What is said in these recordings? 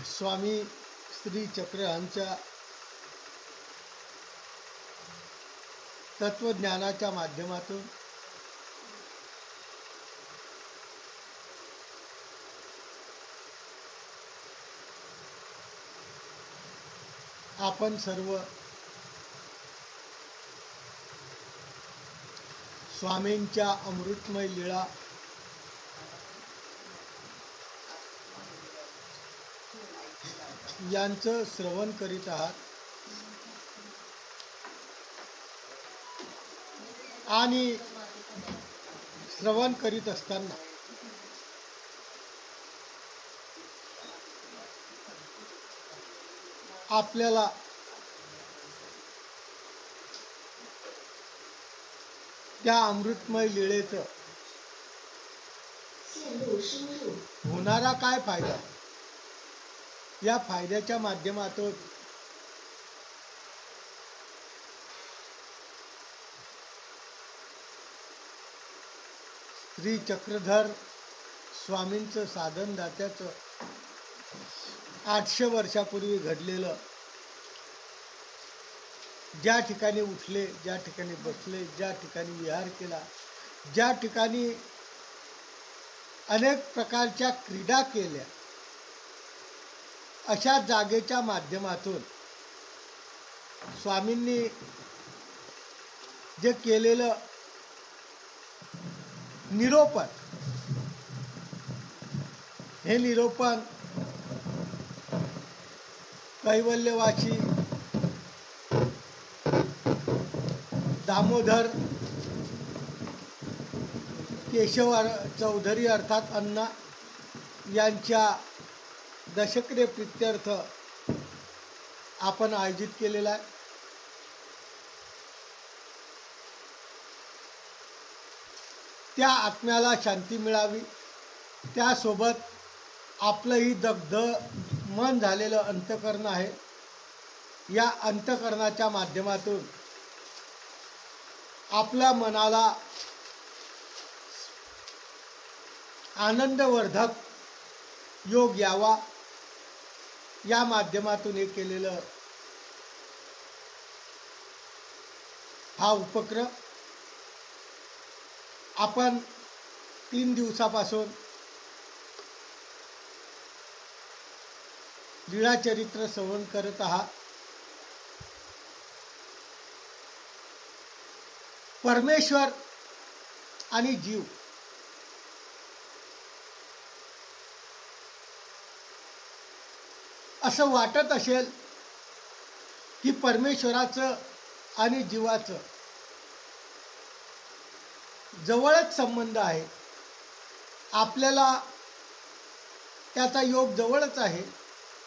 स्वामी श्री चक्रहंच्या तत्वज्ञानाच्या माध्यमातून आपण सर्व स्वामींच्या अमृतमय लीळा यांचं श्रवण करीत आहात आणि श्रवण करीत असताना आपल्याला त्या अमृतमय लीळेचं होणारा काय फायदा, या फायद्याच्या माध्यमातून श्री चक्रधर स्वामींचं साधनदात्याचं 800 वर्षापूर्वी घडलेलं, ज्या ठिकाणी उठले, ज्या ठिकाणी बसले, ज्या ठिकाणी विहार केला, ज्या ठिकाणी अनेक प्रकारच्या क्रीडा केल्या, अशा जागेच्या माध्यमातून स्वामींनी जे केलेलं निरोपण, हे निरोपण कैवल्यवासी दामोदर केशव चौधरी अर्थात अण्णा यांच्या दशक्रिय प्रीत्यर्थ आपण आयोजित केलेला आहे. त्या आत्म्याला शांती मिळावी, त्यासोबत आपलंही दग्ध मन झालेलं अंतःकरण आहे, या अंतःकरणाच्या माध्यमातून आपल्या मनाला आनंदवर्धक योग यावा, या माध्यमातून हे केलेलं हा उपक्रम आपण 3 दिवसापासून लीळाचरित्र श्रवण करत आहात. परमेश्वर आणि जीव असं वाटत असेल की परमेश्वराचं आणि जीवाचं जवळच संबंध आहे, आपल्याला त्याचा योग जवळच आहे,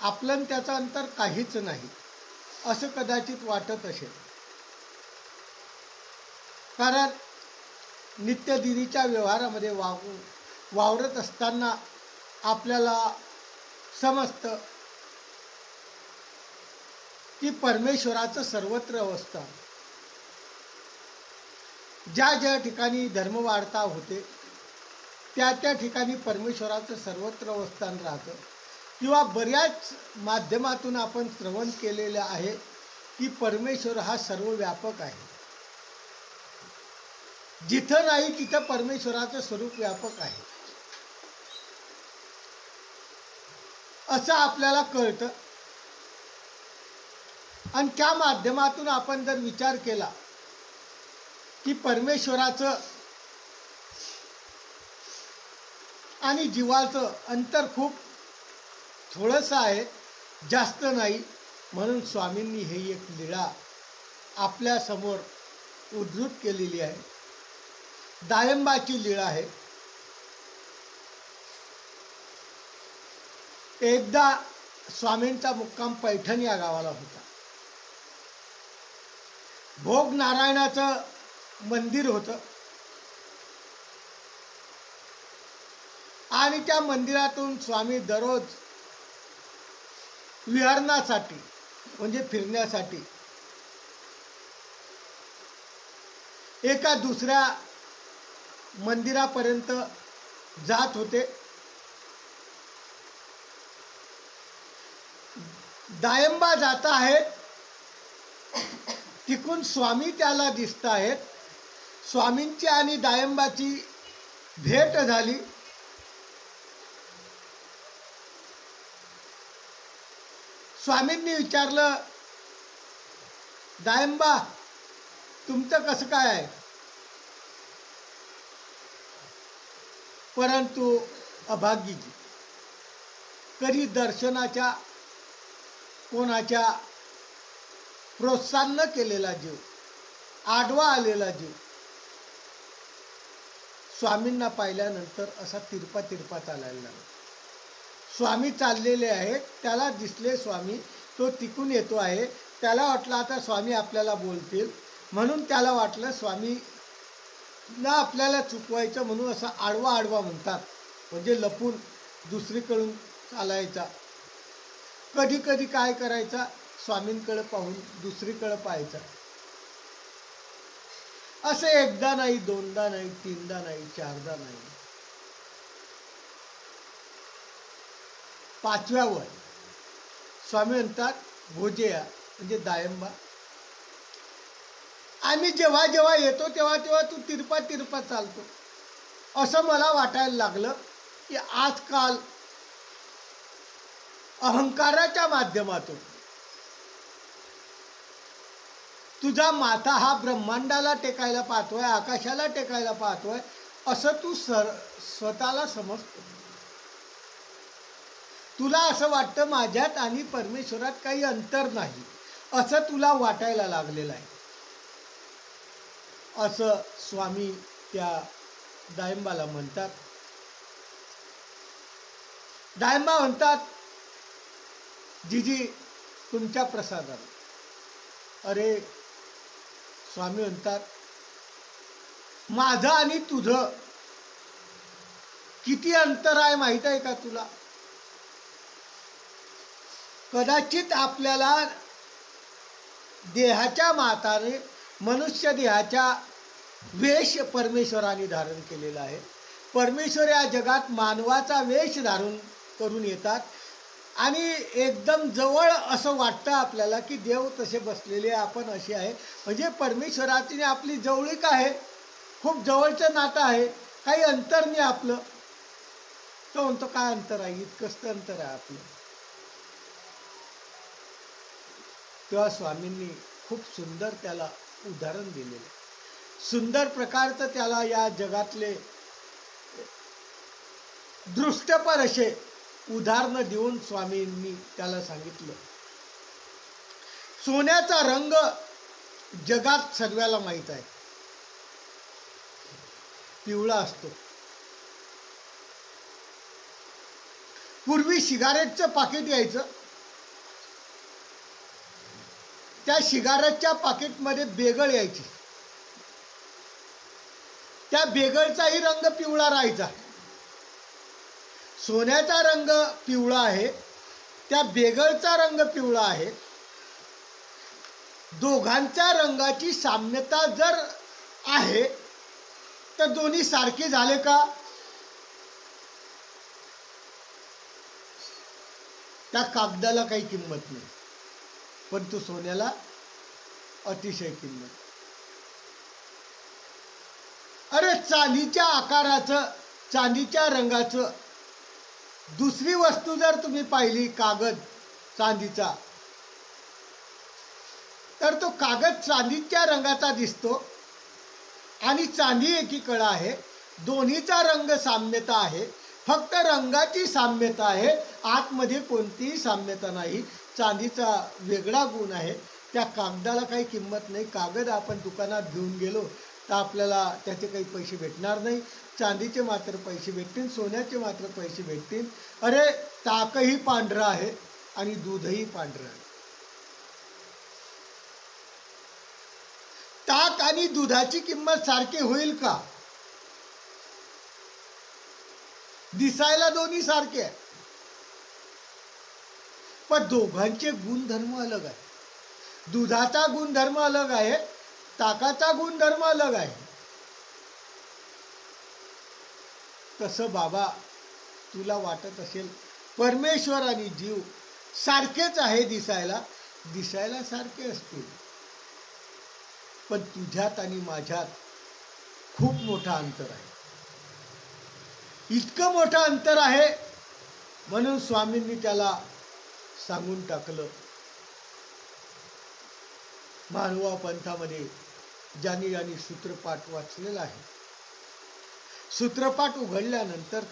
आपलं आणि त्याचं अंतर काहीच नाही, असं कदाचित वाटत असेल. कारण नित्यदिनीच्या व्यवहारामध्ये वावरत असताना आपल्याला समजतं की परमेश्वराचं सर्वत्र अवस्था, ज्या ज्या ठिकाणी धर्मवार्ता होते त्या त्या ठिकाणी परमेश्वराचं सर्वत्र अवस्थान राहतं. किंवा बऱ्याच माध्यमातून आपण श्रवण केलेलं आहे की परमेश्वर हा सर्वव्यापक आहे. जिथं नाही तिथं परमेश्वराचं स्वरूप व्यापक आहे, असं आपल्याला कळतं. आणि त्या माध्यमातून आपण जर विचार केला की परमेश्वराचं आणि जीवाचं अंतर खूप थोडंसं आहे, जास्त नाही, म्हणून स्वामींनी हे एक लीळा आपल्यासमोर उद्धृत केलेली आहे. दायंबाची लीळा आहे. एकदा स्वामींचा मुक्काम पैठण या गावाला होता. भोग नारायणाचं मंदिर होतं आणि त्या मंदिरातून स्वामी दररोज विहरणासाठी म्हणजे फिरण्यासाठी एका दुसऱ्या मंदिरापर्यंत जात होते. दायंबा जात आहेत, तिकून स्वामी त्याला दिसत आहेत. स्वामींची आणि दायंबाची भेट झाली. स्वामींनी विचारलं, दायंबा तुमचं कसं काय आहे? परंतु अभागीजी, कधी दर्शनाच्या कोणाच्या प्रोत्साहन न केलेला जीव, आडवा आलेला जीव, स्वामींना पाहिल्यानंतर असा तिरपा तिरपा चालायला लागला. स्वामी चाललेले आहेत, त्याला दिसले स्वामी, तो तिकून येतो आहे. त्याला वाटलं आता स्वामी आपल्याला बोलतील, म्हणून त्याला वाटलं स्वामी ना आपल्याला चुकवायचं म्हणून असा आडवा आडवा म्हणतात, म्हणजे लपून दुसरीकडून चालायचा. कधी कधी काय करायचा, स्वामींकडे पाहून दुसरीकडे पाहायचा. असे एकदा नाही, दोनदा नाही, तीनदा नाही, चारदा नाही, पाचव्यावर स्वामी म्हणतात, भोजेया म्हणजे दायंबा, आम्ही जेव्हा जेव्हा येतो तेव्हा तेव्हा तू तिरपा तिरपा चालतो. असं मला वाटायला लागलं की आजकाल अहंकाराच्या माध्यमातून तुझा माथा हा ब्रह्मांडाला टेकायला पाहतोय, आकाशाला टेकायला पाहतोय, असं तू स्वतःला समजतो. तुला असं वाटतं माझ्यात आणि परमेश्वरात काही अंतर नाही, असं तुला वाटायला लागलेलं आहे. असं स्वामी त्या दायंबाला म्हणतात. दायंबा म्हणतात, जीजी तुमच्या प्रसादाने. अरे स्वामी म्हणतात, माझं आणि तुझं किती अंतर आहे माहित आहे का तुला? कदाचित आपल्याला देहाच्या माताने मनुष्य देहाच्या वेश परमेश्वराने धारण केलेला आहे. परमेश्वर या जगात मानवाचा वेश धारण करून येतात आणि एकदम जवळ असं वाटतं आपल्याला की देव तसे बसलेले, आपण असे आहे. म्हणजे परमेश्वराची आपली जवळीक आहे, खूप जवळचं नातं आहे, काही अंतर नाही आपलं. तो म्हणतो काय अंतर आहे, इतकंच तर अंतर आहे आपलं. तेव्हा स्वामींनी खूप सुंदर त्याला उदाहरण दिलेलं, सुंदर प्रकारचं त्याला या जगातले दृष्टपर असे उदाहरणं देऊन स्वामींनी त्याला सांगितलं, सोन्याचा रंग जगात सर्वाला माहीत आहे, पिवळा असतो. पूर्वी सिगारेटचं पाकिट यायचं, त्या सिगारेटच्या पाकिटमध्ये बेगळ यायची, त्या बेगळचाही रंग पिवळा राहायचा. सोन्याचा रंग पिवळा आहे, त्या बेगळचा रंग पिवळा आहे. दोघांच्या रंगाची साम्यता जर आहे तर दोन्ही सारखे झाले का? त्या कागदाला काही किंमत नाही, परंतु सोन्याला अतिशय किंमत. अरे चांदीच्या आकाराचं, चांदीच्या रंगाचं दुसरी वस्तू जर तुम्ही पाहिली, कागद चांदीचा, तर तो कागद चांदीच्या रंगाचा दिसतो आणि चांदी एकीकडे आहे. दोन्हीचा रंग साम्यता आहे, फक्त रंगाची साम्यता आहे, आतमध्ये कोणतीही साम्यता नाही. चांदीचा वेगळा गुण आहे. त्या कागदाला काही किंमत नाही. कागद आपण दुकानात घेऊन गेलो तर आपल्याला त्याचे काही पैसे भेटणार नाही. चांदीचे मात्र पैसे भेटतील, सोन्याचे मात्र पैसे भेटतील. अरे ताकही पांढरं आहे आणि दूधही पांढरं आहे. ताक आणि दुधाची किंमत सारखी होईल का? दिसायला दोन्ही सारखे आहे, पण दोघांचे गुणधर्म अलग आहे. दुधाचा गुणधर्म अलग आहे, ताकाचा गुणधर्म अलग आहे. तसं बाबा तुला वाटत असेल परमेश्वर आणि जीव सारखेच आहे दिसायला, दिसायला सारखे असतील, पण तुझ्यात आणि माझ्यात खूप मोठं अंतर आहे. इतकं मोठं अंतर आहे म्हणून स्वामींनी त्याला सांगून टाकलं. मानवा पंथामध्ये ज्यांनी ज्यांनी सूत्रपाठ वाचलेला आहे, सूत्रपाठ उघडल्यानंतर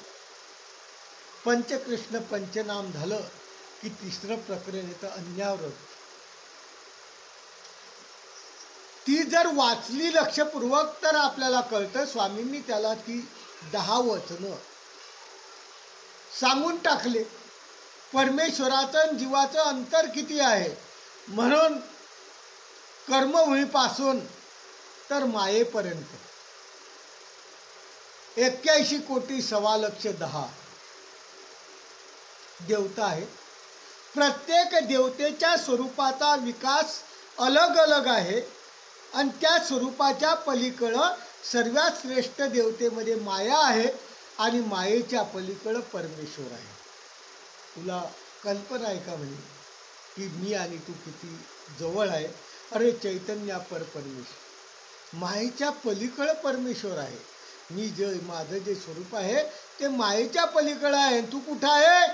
पंचकृष्ण पंचनाम झालं की तिसरं प्रकरण येतं अन्यावृत. ती जर वाचली लक्षपूर्वक तर आपल्याला कळतं स्वामींनी त्याला ती 10 वचनं सांगून टाकले. परमेश्वराचं आणि जीवाचं अंतर किती आहे, म्हणून कर्मभूमीपासून तर मायेपर्यंत 81 कोटी 1.25 देवता आहेत. प्रत्येक देवतेच्या स्वरूपाचा विकास अलग अलग आहे आणि त्या स्वरूपाच्या पलीकडं सर्वात श्रेष्ठ देवतेमध्ये माया आहे आणि मायेच्या पलीकडं परमेश्वर आहे. तुला कल्पना आहे का म्हणे की मी आणि तू किती जवळ आहे? अरे चैतन्य परमेश्वर, मायेच्या पलीकडं परमेश्वर आहे. मी जे माझं जे स्वरूप आहे ते मायेच्या पलीकडं आहे. तू कुठं आहे?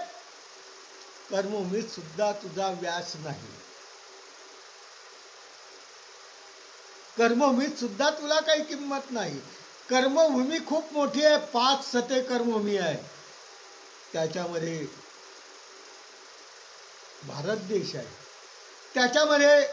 कर्मभूमीत सुद्धा तुझा व्यास नाही. कर्मभूमीत सुद्धा तुला काही किंमत नाही. कर्मभूमी खूप मोठी आहे, 5 सते कर्मभूमी आहे. त्याच्यामध्ये भारत देश आहे, त्याच्यामध्ये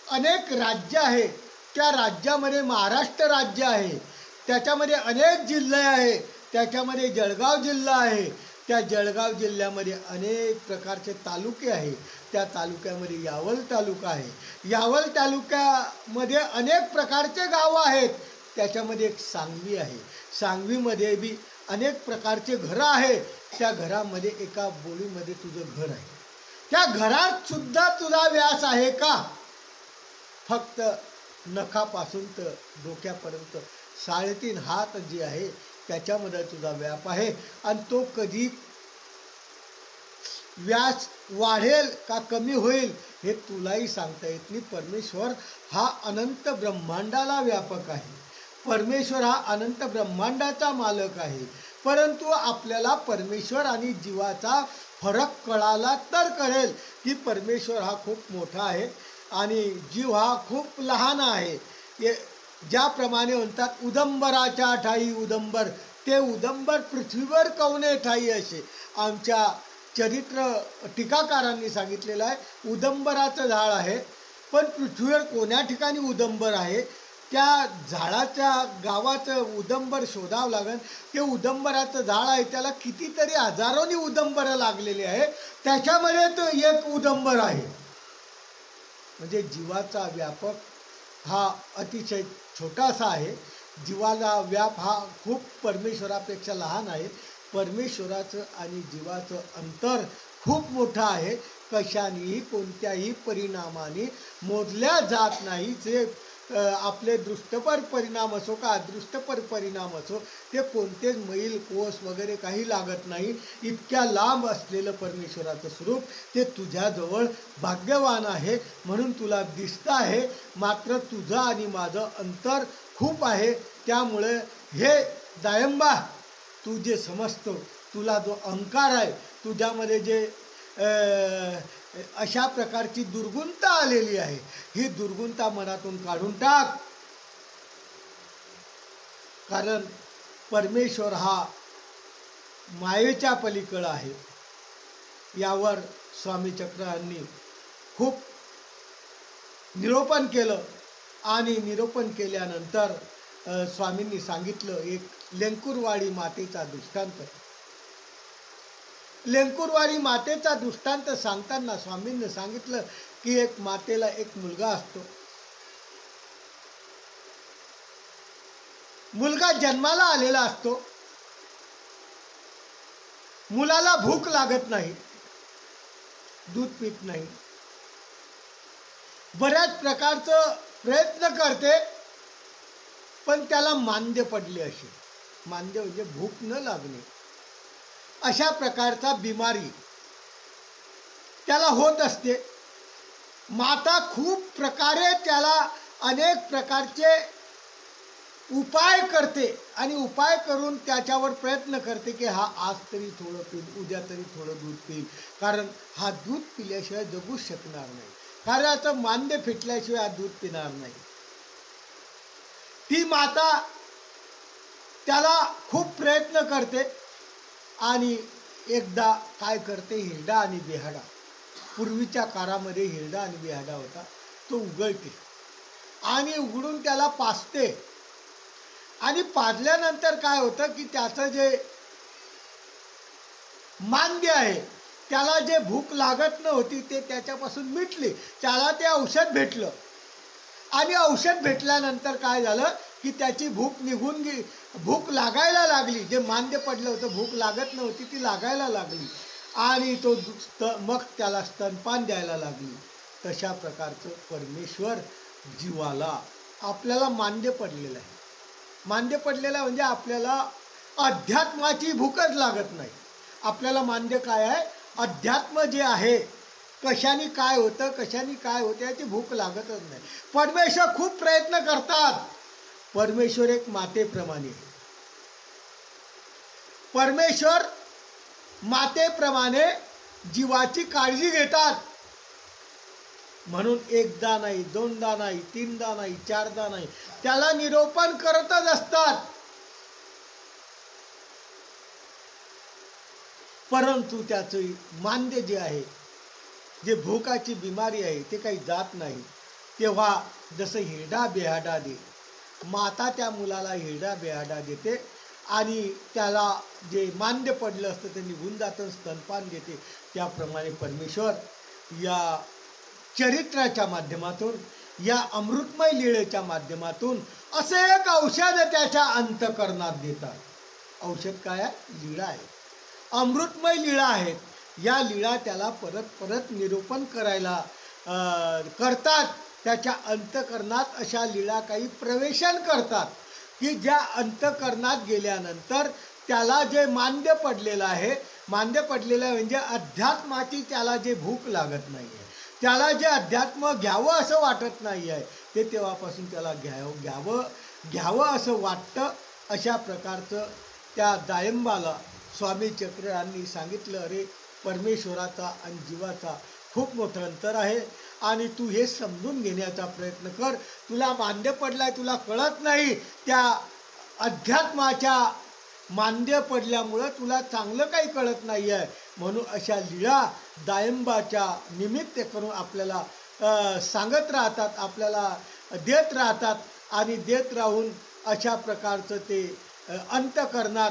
अनेक राज्य आहे, त्या राज्यामध्ये महाराष्ट्र राज्य आहे, त्याच्यामध्ये अनेक जिल्हे आहे, त्याच्यामध्ये जळगाव जिल्हा आहे, त्या जळगाव जिल्ह्यामध्ये अनेक प्रकारचे तालुके आहे, त्या तालुक्यामध्ये यावल तालुका आहे, यावल तालुक्यामध्ये अनेक प्रकारचे गावं आहेत, त्याच्यामध्ये एक सांगवी आहे, सांगवीमध्ये बी अनेक प्रकारचे घरं आहे, त्या घरामध्ये एका बोळीमध्ये तुझं घर आहे. त्या घरात सुद्धा तुझा व्यास आहे का? फक्त नखापासून तर डोक्यापर्यंत 3.5 हात जे आहे त्याच्यामध्ये तुझा व्याप आहे. आणि तो कधी व्यास वाढेल का कमी होईल हे तुलाही सांगता येत नाही. परमेश्वर हा अनंत ब्रह्मांडाला व्यापक आहे. परमेश्वर हा अनंत ब्रह्मांडाचा मालक आहे. परंतु आपल्याला परमेश्वर आणि जीवाचा फरक कळाला तर कळेल की परमेश्वर हा खूप मोठा आहे आणि जीव हा खूप लहान आहे. ज्याप्रमाणे म्हणतात उदंबराच्या ठाई उदंबर, ते उदंबर पृथ्वीवर कवने ठाई असे आमच्या चरित्र टीकाकारांनी सांगितलेलं आहे. उदंबराचं झाड आहे, पण पृथ्वीवर कोण्या ठिकाणी उदंबर आहे त्या झाडाच्या गावाचं उदंबर शोधावं लागेल. ते उदंबराचं झाड आहे, त्याला कितीतरी हजारोनी उदंबरं लागलेली आहे, त्याच्यामध्ये तो एक उदंबर आहे. म्हणजे जीवाचा व्यापक हा अतिशय छोटासा आहे. जीवाला व्याप हा खूप परमेश्वरापेक्षा लहान आहे. परमेश्वराचं आणि जीवाचं अंतर खूप मोठं आहे. कशानेही कोणत्याही परिणामाने मोजल्या जात नाही. जे आपले दृष्टपर परिणाम असो का अदृष्टपर परिणाम असो, ते कोणतेच मैल कोस वगैरे काही लागत नाही. इतक्या लांब असलेलं परमेश्वराचं स्वरूप ते तुझ्याजवळ भाग्यवान आहे म्हणून तुला दिसतं आहे. मात्र तुझं आणि माझं अंतर खूप आहे. त्यामुळे हे दायंबा, तू जे समजतो, तुला जो अहंकार आहे, तुझ्यामध्ये जे अशा प्रकारची दुर्गुणता आलेली आहे, ही दुर्गुणता मनातून काढून टाक. कारण परमेश्वर हा मायेच्या पलीकडे आहे. यावर स्वामी चक्रांनी खूप निरूपण केलं आणि निरूपण केल्यानंतर स्वामींनी सांगितलं एक लेंकुरवाडी मातेचा दृष्टांत. लेंकुरवाडी मातेचा दृष्टांत सांगताना स्वामींनी सांगितलं की एक मातेला एक मुलगा असतो. मुलगा जन्माला आलेला असतो. मुलाला भूक लागत नाही, दूध पित नाही, बऱ्याच प्रकारचं प्रयत्न करते, पण त्याला मांद्य पडले. असे मांद्य म्हणजे भूक न लागणे, अशा प्रकारचा बिमारी. त्याला होत असते. माता खूप प्रकारे त्याला अनेक प्रकारचे उपाय करते आणि उपाय करून त्याच्यावर प्रयत्न करते की हा आज तरी थोडं पिईल, उद्या तरी थोडं दूध पिईल, कारण हा दूध पिल्याशिवाय जगूच शकणार नाही, कारण आता मांडे फिटल्याशिवाय हा दूध पिणार नाही. ती माता त्याला खूप प्रयत्न करते आणि एकदा काय करते, हिरडा आणि बेहाडा, पूर्वीच्या काळामध्ये हिरडा आणि बेहाडा होता, तो उघडते आणि उघडून त्याला पाजते. आणि पाजल्यानंतर काय होतं की त्याचं जे मांद्य आहे त्याला जे भूक लागत नव्हती ते त्याच्यापासून मिटली, त्याला ते औषध भेटलं. आणि औषध भेटल्यानंतर काय झालं की त्याची भूक निघून गेली, भूक लागायला लागली. जे मांद्य पडलं होतं, भूक लागत नव्हती ती लागायला लागली आणि तो मग त्याला स्तनपान द्यायला लागली. तशा प्रकारचं परमेश्वर जीवाला, आपल्याला मांद्य पडलेलं आहे, मांद्य पडलेला म्हणजे आपल्याला अध्यात्माची भूकच लागत नाही. आपल्याला मांद्य काय आहे, अध्यात्म जे आहे, कशाने काय होतं, कशाने काय होतं याची भूक लागतच नाही. परमेश्वर खूप प्रयत्न करतात. परमेश्वर एक मातेप्रमाणे, परमेश्वर मातेप्रमाणे जीवाची काळजी घेतात. म्हणून एकदा नाही, दोनदा नाही, तीनदा नाही, चारदा नाही, त्याला निरोपण करतच असतात. परंतु त्याचं मांद्य जे आहे, जे भूकाची बिमारी आहे ते काही जात नाही. तेव्हा जसं हिरडा बेहाडा दे, माता त्या मुलाला हिरडा बेहाडा देते आणि त्याला जे मांद्य पडलं असतं ते निघून जातं, स्तनपान देते. त्याप्रमाणे परमेश्वर या चरित्राच्या माध्यमातून, या अमृतमय लीळेच्या माध्यमातून असे एक औषध त्याच्या अंतःकरणात देतात. औषध काय आहे? लीळा आहे, अमृतमय लीळा आहेत. या लीळा त्याला परत परत निरूपण करायला करतात. त्याच्या अंतःकरणात अशा लीळा काही प्रवेशन करतात की ज्या अंतःकरणात गेल्यानंतर त्याला जे मांद्य पडलेलं आहे, मांद्य पडलेलं म्हणजे अध्यात्माची त्याला जे भूक लागत नाही आहे, त्याला जे अध्यात्म घ्यावं असं वाटत नाही आहे, ते तेव्हापासून त्याला घ्यावं असं वाटतं. अशा प्रकारचं त्या दायंबाला स्वामी चक्रांनी सांगितलं, अरे परमेश्वराचा आणि जीवाचा खूप मोठं अंतर आहे आणि तू हे समजून घेण्याचा प्रयत्न कर. तुला मांद्य पडलाय, तुला कळत नाही, त्या अध्यात्माच्या मांद्य पडल्यामुळं तुला चांगलं काही कळत नाही आहे. म्हणून अशा लीळा दायंबाच्या निमित्त करून आपल्याला सांगत राहतात, आपल्याला देत राहतात आणि देत राहून अशा प्रकारचं ते अंतःकरणात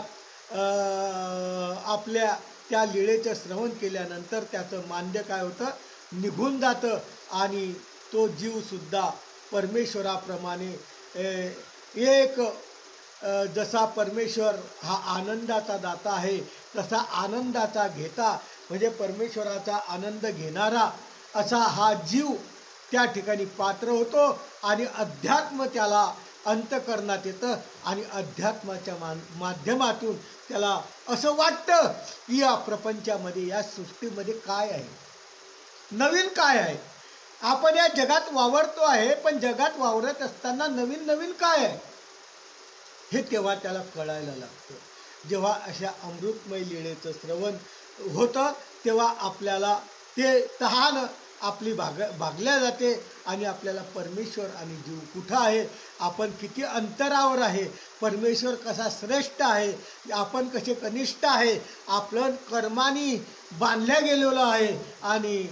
आपल्या त्या लीळेचं श्रवण केल्यानंतर त्याचं मांद्य काय होतं, निघून जातं आणि तो जीवसुद्धा परमेश्वराप्रमाणे एक जसा परमेश्वर हा आनंदाचा दाता आहे तसा आनंदाचा घेता म्हणजे परमेश्वराचा आनंद घेणारा असा हा जीव त्या ठिकाणी पात्र होतो आणि अध्यात्म त्याला अंतःकरणात येतं आणि अध्यात्माच्या माध्यमातून त्याला असं वाटतं की या प्रपंचामध्ये, या सृष्टीमध्ये काय आहे, नवीन काय आहे. आपण या जगात वावरतो आहे, पण जगात वावरत असताना नवीन नवीन काय आहे हे तेव्हा त्याला कळायला लागतं. जेव्हा अशा अमृतमय लीळेचं श्रवण होतं तेव्हा आपल्याला ते तहान आपली भागल्या जाते आणि आपल्याला परमेश्वर आणि जीव कुठं आहे, आपण किती अंतरावर आहे, परमेश्वर कसा श्रेष्ठ आहे, आपण कसे कनिष्ठ आहे, आपलं कर्मानी बांधल्या गेलेलं आहे आणि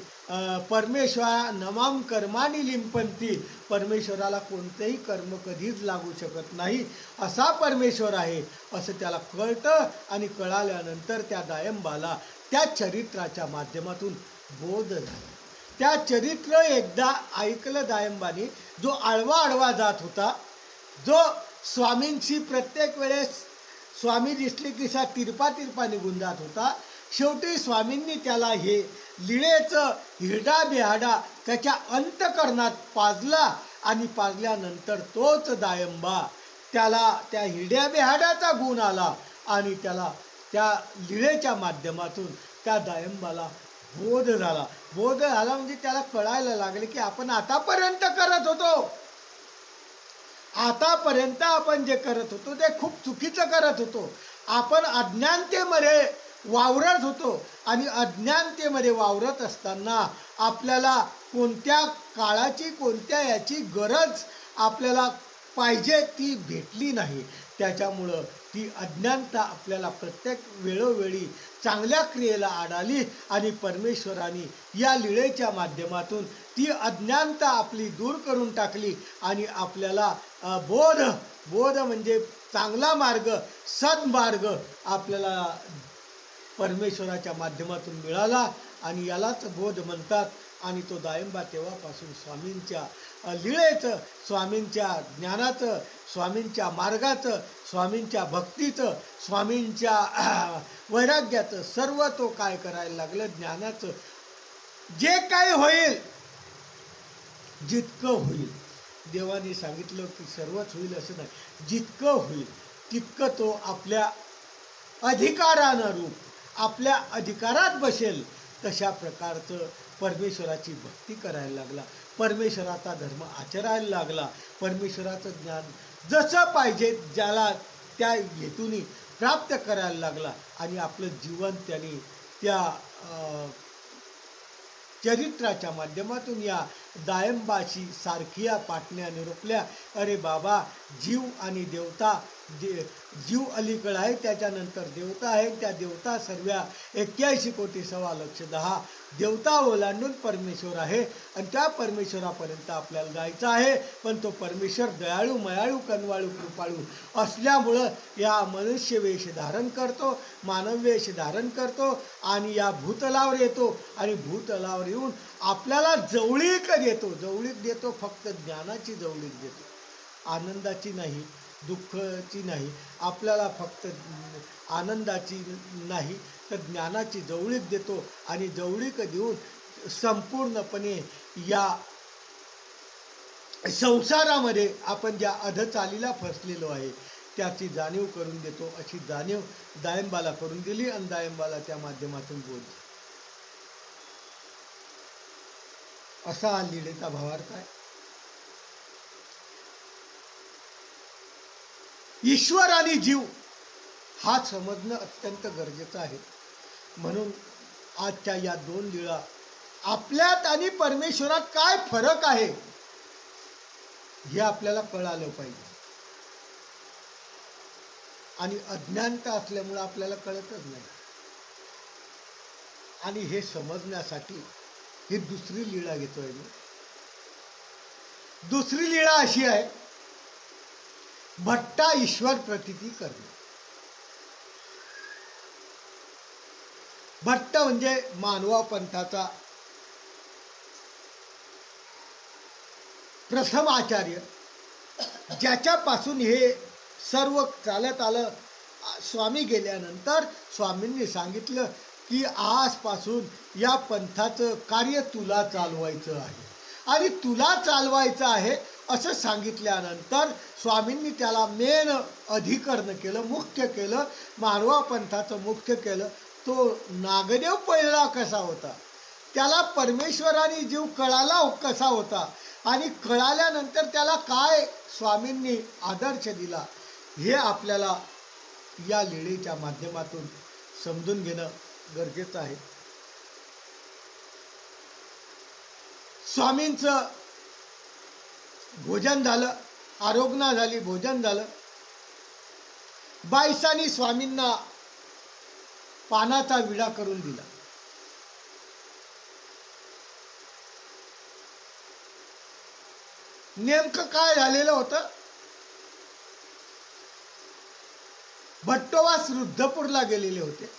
परमेश्वरा नमाम कर्मानी लिंपंती, परमेश्वराला कोणतेही कर्म कधीच लागू शकत नाही असा परमेश्वर आहे असं त्याला कळतं. आणि कळाल्यानंतर त्या दायंबाला त्या चरित्राच्या माध्यमातून बोध झाला. त्या चरित्र एकदा ऐकलं दायंबाने, जो आडवा जात होता, जो स्वामींशी प्रत्येक वेळेस स्वामी दिसले की सा तिरपा निघून जात होता, शेवटी स्वामींनी त्याला हे लीळेचं हिरडा बेहाडा त्याच्या अंतःकरणात पाजला आणि पाजल्यानंतर तोच दायंबा, त्याला त्या हिरड्या बेहाड्याचा गुण आला आणि त्याला त्या लीळेच्या माध्यमातून त्या दायंबाला बोध झाला. बोध झाला म्हणजे त्याला कळायला लागले की आपण आतापर्यंत करत होतो, आतापर्यंत आपण जे करत होतो ते खूप चुकीचं करत होतो. आपण अज्ञानतेमध्ये वावरत होतो आणि अज्ञानतेमध्ये वावरत असताना आपल्याला कोणत्या काळाची, कोणत्या याची गरज आपल्याला पाहिजे ती भेटली नाही. त्याच्यामुळं ती अज्ञानता आपल्याला प्रत्येक वेळोवेळी चांगल्या क्रियेला आडाली आणि परमेश्वराने या लीळेच्या माध्यमातून ती अज्ञानता आपली दूर करून टाकली आणि आपल्याला बोध बोध म्हणजे चांगला मार्ग, सद्मार्ग आपल्याला परमेश्वराच्या माध्यमातून मिळाला आणि यालाच बोध म्हणतात. आणि तो दायंबा तेव्हापासून स्वामींच्या लीळेचं, स्वामींच्या ज्ञानाचं, स्वामींच्या मार्गाचं, स्वामींच्या भक्तीचं, स्वामींच्या वैराग्याचं सर्व तो काय करायला लागलं, ज्ञानाचं जे काही होईल, जितकं होईल, देवाने सांगितलं की सर्वच होईल असं नाही, जितकं होईल तितकं तो आपल्या अधिकारानं रूप आपल्या अधिकारात बसेल तशा प्रकारचं परमेश्वराची भक्ती करायला लागला, परमेश्वराचा धर्म आचरायला लागला, परमेश्वराचं ज्ञान जसं पाहिजे ज्याला त्या हेतूने प्राप्त करायला लागला आणि आपलं जीवन त्यांनी त्या चरित्राच्या माध्यमातून या दायंबाशी सारखिया पाटण्या निरोपल्या. अरे बाबा, जीव आणि देवता, जीव अलीकडं आहे, त्याच्यानंतर देवता आहे, त्या देवता सर्व 81,10,10,00,000 देवता ओलांडून परमेश्वर आहे आणि त्या परमेश्वरापर्यंत आपल्याला जायचं आहे. पण तो परमेश्वर दयाळू, मयाळू, कनवाळू, कृपाळू असल्यामुळं या मनुष्य वेश धारण करतो, मानव वेश धारण करतो आणि या भूतलावर येतो आणि भूतलावर येऊन आपल्याला जवळीक देतो. जवळीक देतो फक्त ज्ञानाची जवळीक देतो, आनंदाची नाही, दुःखाची नाही, आपल्याला फक्त आनंदाची नाही तर ज्ञानाची जवळीक देतो आणि जवळीक देऊन संपूर्णपणे या संसारामध्ये आपण ज्या अधचालीला फसलेलो आहे त्याची जाणीव करून देतो. अशी जाणीव दायंबाला करून दिली आणि दायंबाला त्या माध्यमातून बोध. असा हा लीळेचा भावार्थ आहे. ईश्वर आणि जीव हा समजणं अत्यंत गरजेचं आहे. म्हणून आजच्या या दोन लीळा आपल्यात आणि परमेश्वरात काय फरक आहे हे आपल्याला कळालं पाहिजे. आणि अज्ञानता असल्यामुळे आपल्याला कळतच नाही. आणि हे समजण्यासाठी ही दुसरी लीळा घेतोय मी. दुसरी लीळा अशी आहे, भट्टा ईश्वर प्रतीती करणे. भट्ट म्हणजे मानवा पंथाचा प्रथम आचार्य, ज्याच्यापासून हे सर्व चालत आलं. स्वामी गेल्यानंतर स्वामींनी सांगितलं की आजपासून या पंथाचं कार्य तुला चालवायचं आहे आणि तुला चालवायचं आहे असं सांगितल्यानंतर स्वामींनी त्याला मेन अधिकरण केलं, मुख्य केलं, मानवा पंथाचं मुख्य केलं. तो नागदेव पहिला कसा होता, त्याला परमेश्वराने जीव कळाला कसा होता आणि कळाल्यानंतर त्याला काय स्वामींनी आदर्श दिला हे आपल्याला या लीळेच्या माध्यमातून समजून घेणं गरजेचं आहे. स्वामींचं भोजन झालं, आरोग्य झाली, भोजन झालं. बाईसानी स्वामींना पानाचा विडा करून दिला. नेमकं काय झालेलं होतं, भट्टोबास रुद्धपूरला गेलेले होते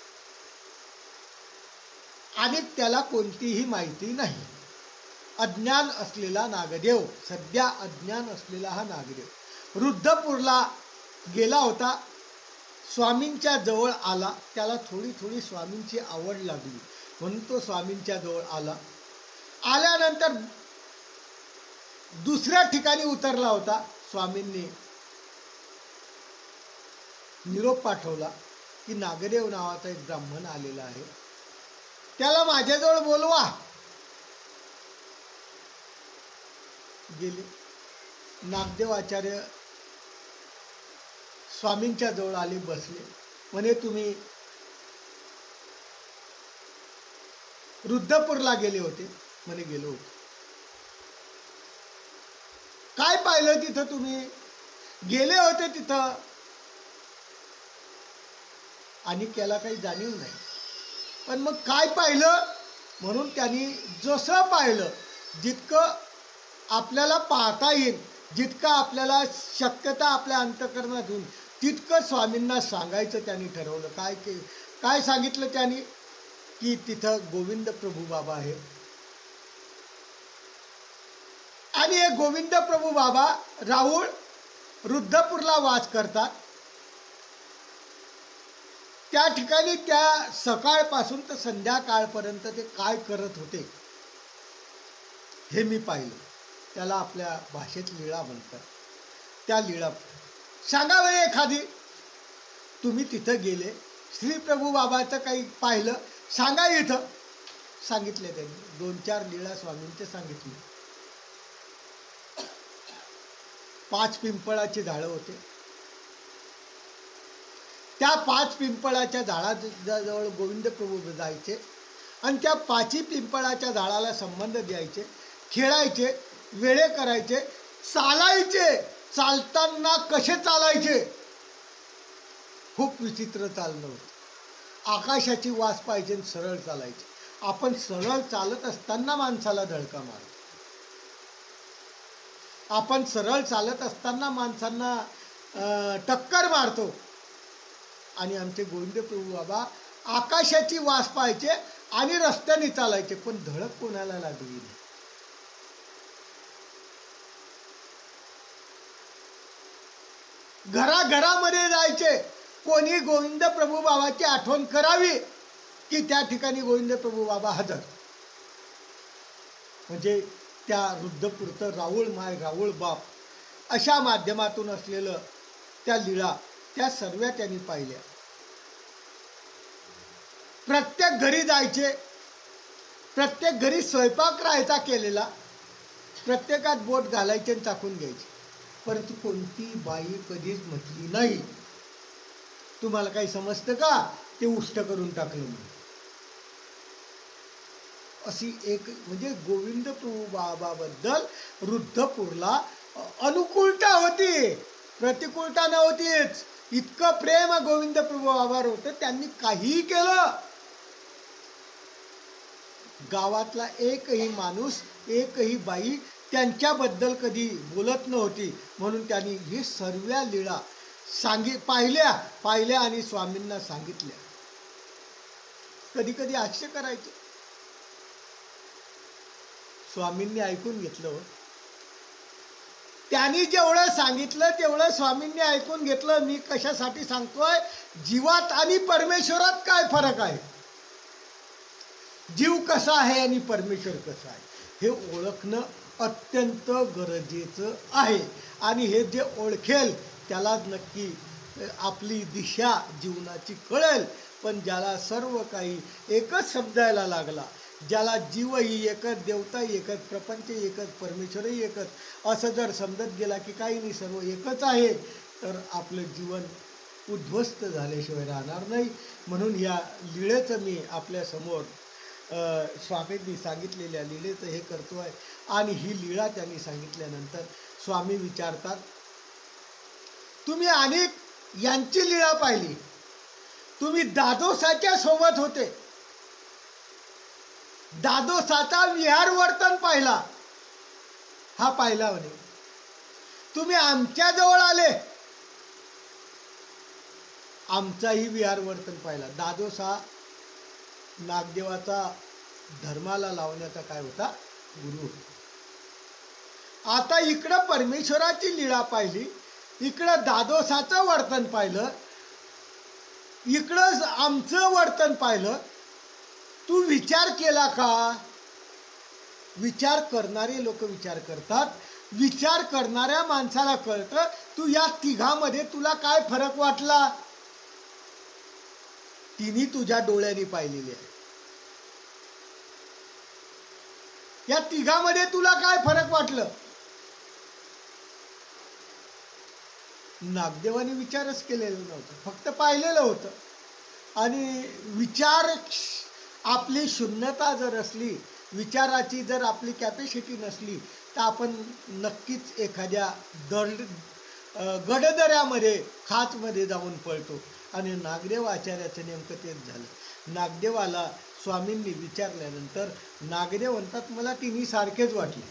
आणि त्याला कोणतीही माहिती नाही. अज्ञान असलेला नागदेव, सध्या अज्ञान असलेला हा नागदेव रुद्धपूरला गेला होता. स्वामींच्या जवळ आला, त्याला थोडी थोडी स्वामींची आवड लागली म्हणून तो स्वामींच्या जवळ आला. आल्यानंतर दुसऱ्या ठिकाणी उतरला होता. स्वामींनी निरोप पाठवला की नागदेव नावाचा एक ब्राह्मण आलेला आहे, त्याला माझ्याजवळ बोलवा. गेले. नागदेव आचार्य स्वामींच्या जवळ आले, बसले. म्हणे तुम्ही रुद्रपूरला गेले होते? म्हणे गेलो होतो. काय पाहिलं तिथं तुम्ही? गेले होते तिथं आणि त्याला काही जाणीव नाही. पण मग काय पाहिलं? म्हणून त्यांनी जसं पाहिलं, जितकं आपल्याला पाहता येईल, जितकं आपल्याला शक्यता आपल्या अंतःकरणातून, तितकं स्वामींना सांगायचं त्यांनी ठरवलं. काय सांगितलं त्यांनी? की तिथं गोविंद प्रभू बाबा आहे आणि हे गोविंद प्रभू बाबा राहुळ रुद्रपूरला वास करतात. त्या ठिकाणी त्या सकाळपासून तर संध्याकाळपर्यंत ते काय करत होते हे मी पाहिलं. त्याला आपल्या भाषेत लीळा म्हणतात. त्या लीळा सांगा बरं एखादी. तुम्ही तिथं गेले, श्री प्रभू बाबाचं काही पाहिलं, सांगा इथं. सांगितले त्यांनी. 2-4 लीळा स्वामींचे सांगितले. 5 पिंपळाची झाडं होते. त्या 5 पिंपळाच्या झाडाजवळ गोविंद प्रभू जायचे आणि त्या 5ही पिंपळाच्या झाडाला संबंध द्यायचे, खेळायचे, वेळे करायचे, चालायचे. चालताना कसे चालायचे? खूप विचित्र चालणं होतं. आकाशाची वास पाहिजे, सरळ चालायचे. आपण सरळ चालत असताना माणसाला धडका मारतो. आपण सरळ चालत असताना माणसांना टक्कर मारतो. आणि आमचे गोविंद प्रभू बाबा आकाशाची वास पाहायचे आणि रस्त्याने चालायचे, पण धडक कोणाला लागली नाही. घराघरामध्ये जायचे. कोणी गोविंद प्रभू बाबाची आठवण करावी की त्या ठिकाणी गोविंद प्रभू बाबा हजर. म्हणजे त्या रुद्रपूरचं राहुळ माय राहुळ बाप अशा माध्यमातून असलेलं त्या लीळा त्या सर्व त्यांनी पाहिल्या. प्रत्येक घरी जायचे, प्रत्येक घरी स्वयंपाक राहायचा केलेला, प्रत्येकात बोट घालायचे आणि टाकून घ्यायचे. परंतु कोणती बाई कधीच म्हटली नाही तुम्हाला काही समजतं का ते उष्ट करून टाकलं म्हणून. अशी एक म्हणजे गोविंद प्रभू बाबाबद्दल रुद्रपूरला अनुकूलता होती, प्रतिकूलता नव्हतीच. इतकं प्रेम गोविंद प्रभू बाबावर होतं. त्यांनी काहीही केलं. गावातला एकही माणूस, एकही बाई त्यांच्याबद्दल कधी बोलत नव्हती. म्हणून त्यांनी ही सर्व लीळा पाहिल्या आणि स्वामींना सांगितल्या. कधी कधी आश्चर्य करायचे. स्वामींनी ऐकून घेतलं. त्यांनी जेवढं सांगितलं तेवढं स्वामींनी ऐकून घेतलं. मी कशासाठी सांगतोय? जीवात आणि परमेश्वरात काय फरक आहे, जीव कसा आहे आणि परमेश्वर कसा आहे हे ओळखणं अत्यंत गरजेचं आहे. आणि हे जे ओळखेल त्यालाच नक्की आपली दिशा जीवनाची कळेल. पण ज्याला सर्व काही एकच समजायला लागला, ज्याला जीवही एकच, देवताही एकच, प्रपंच एकच, परमेश्वरही एकच असं जर समजत गेला की काही नाही, सर्व एकच आहे, तर आपलं जीवन उद्ध्वस्त झाल्याशिवाय राहणार नाही. म्हणून या लीळेचं मी आपल्यासमोर स्वामींनी सांगितलेल्या लीळेचं हे करतो आहे. आणि ही लीळा त्यांनी सांगितल्यानंतर स्वामी विचारतात, तुम्ही अनेक यांची लीळा पाहिली, तुम्ही दादोसाच्या सोबत होते, दादोसाचा विहार वर्तन पाहिला, हा पाहिला म्हणे. तुम्ही आमच्या जवळ आले, आमचाही विहार वर्तन पाहिला. दादोसा नागदेवाचा धर्माला लावण्याचा काय होता? गुरु होता. आता इकडं परमेश्वराची लीळा पाहिली, इकडं दादोसाचं वर्तन पाहिलं, इकडं आमचं वर्तन पाहिलं. तू विचार केला का? विचार करणारे लोक विचार करतात. विचार करणाऱ्या माणसाला कळतं तू या तिघामध्ये तुला काय फरक वाटला. तिन्ही तुझ्या डोळ्यांनी पाहिलेली आहे. या तिघामध्ये तुला काय फरक वाटलं? नागदेवाने विचारच केलेला नव्हता, फक्त पाहिलेलं होतं. आणि विचार आपली शून्यता जर असली, विचाराची जर आपली कॅपॅसिटी नसली, तर आपण नक्कीच एखाद्या गडदऱ्यामध्ये खाचमध्ये जाऊन पळतो. आणि नागदेव आचार्याचं नेमकं तेच झालं. नागदेवाला स्वामींनी विचारल्यानंतर नागदेव म्हणतात, मला तिन्ही सारखेच वाटले,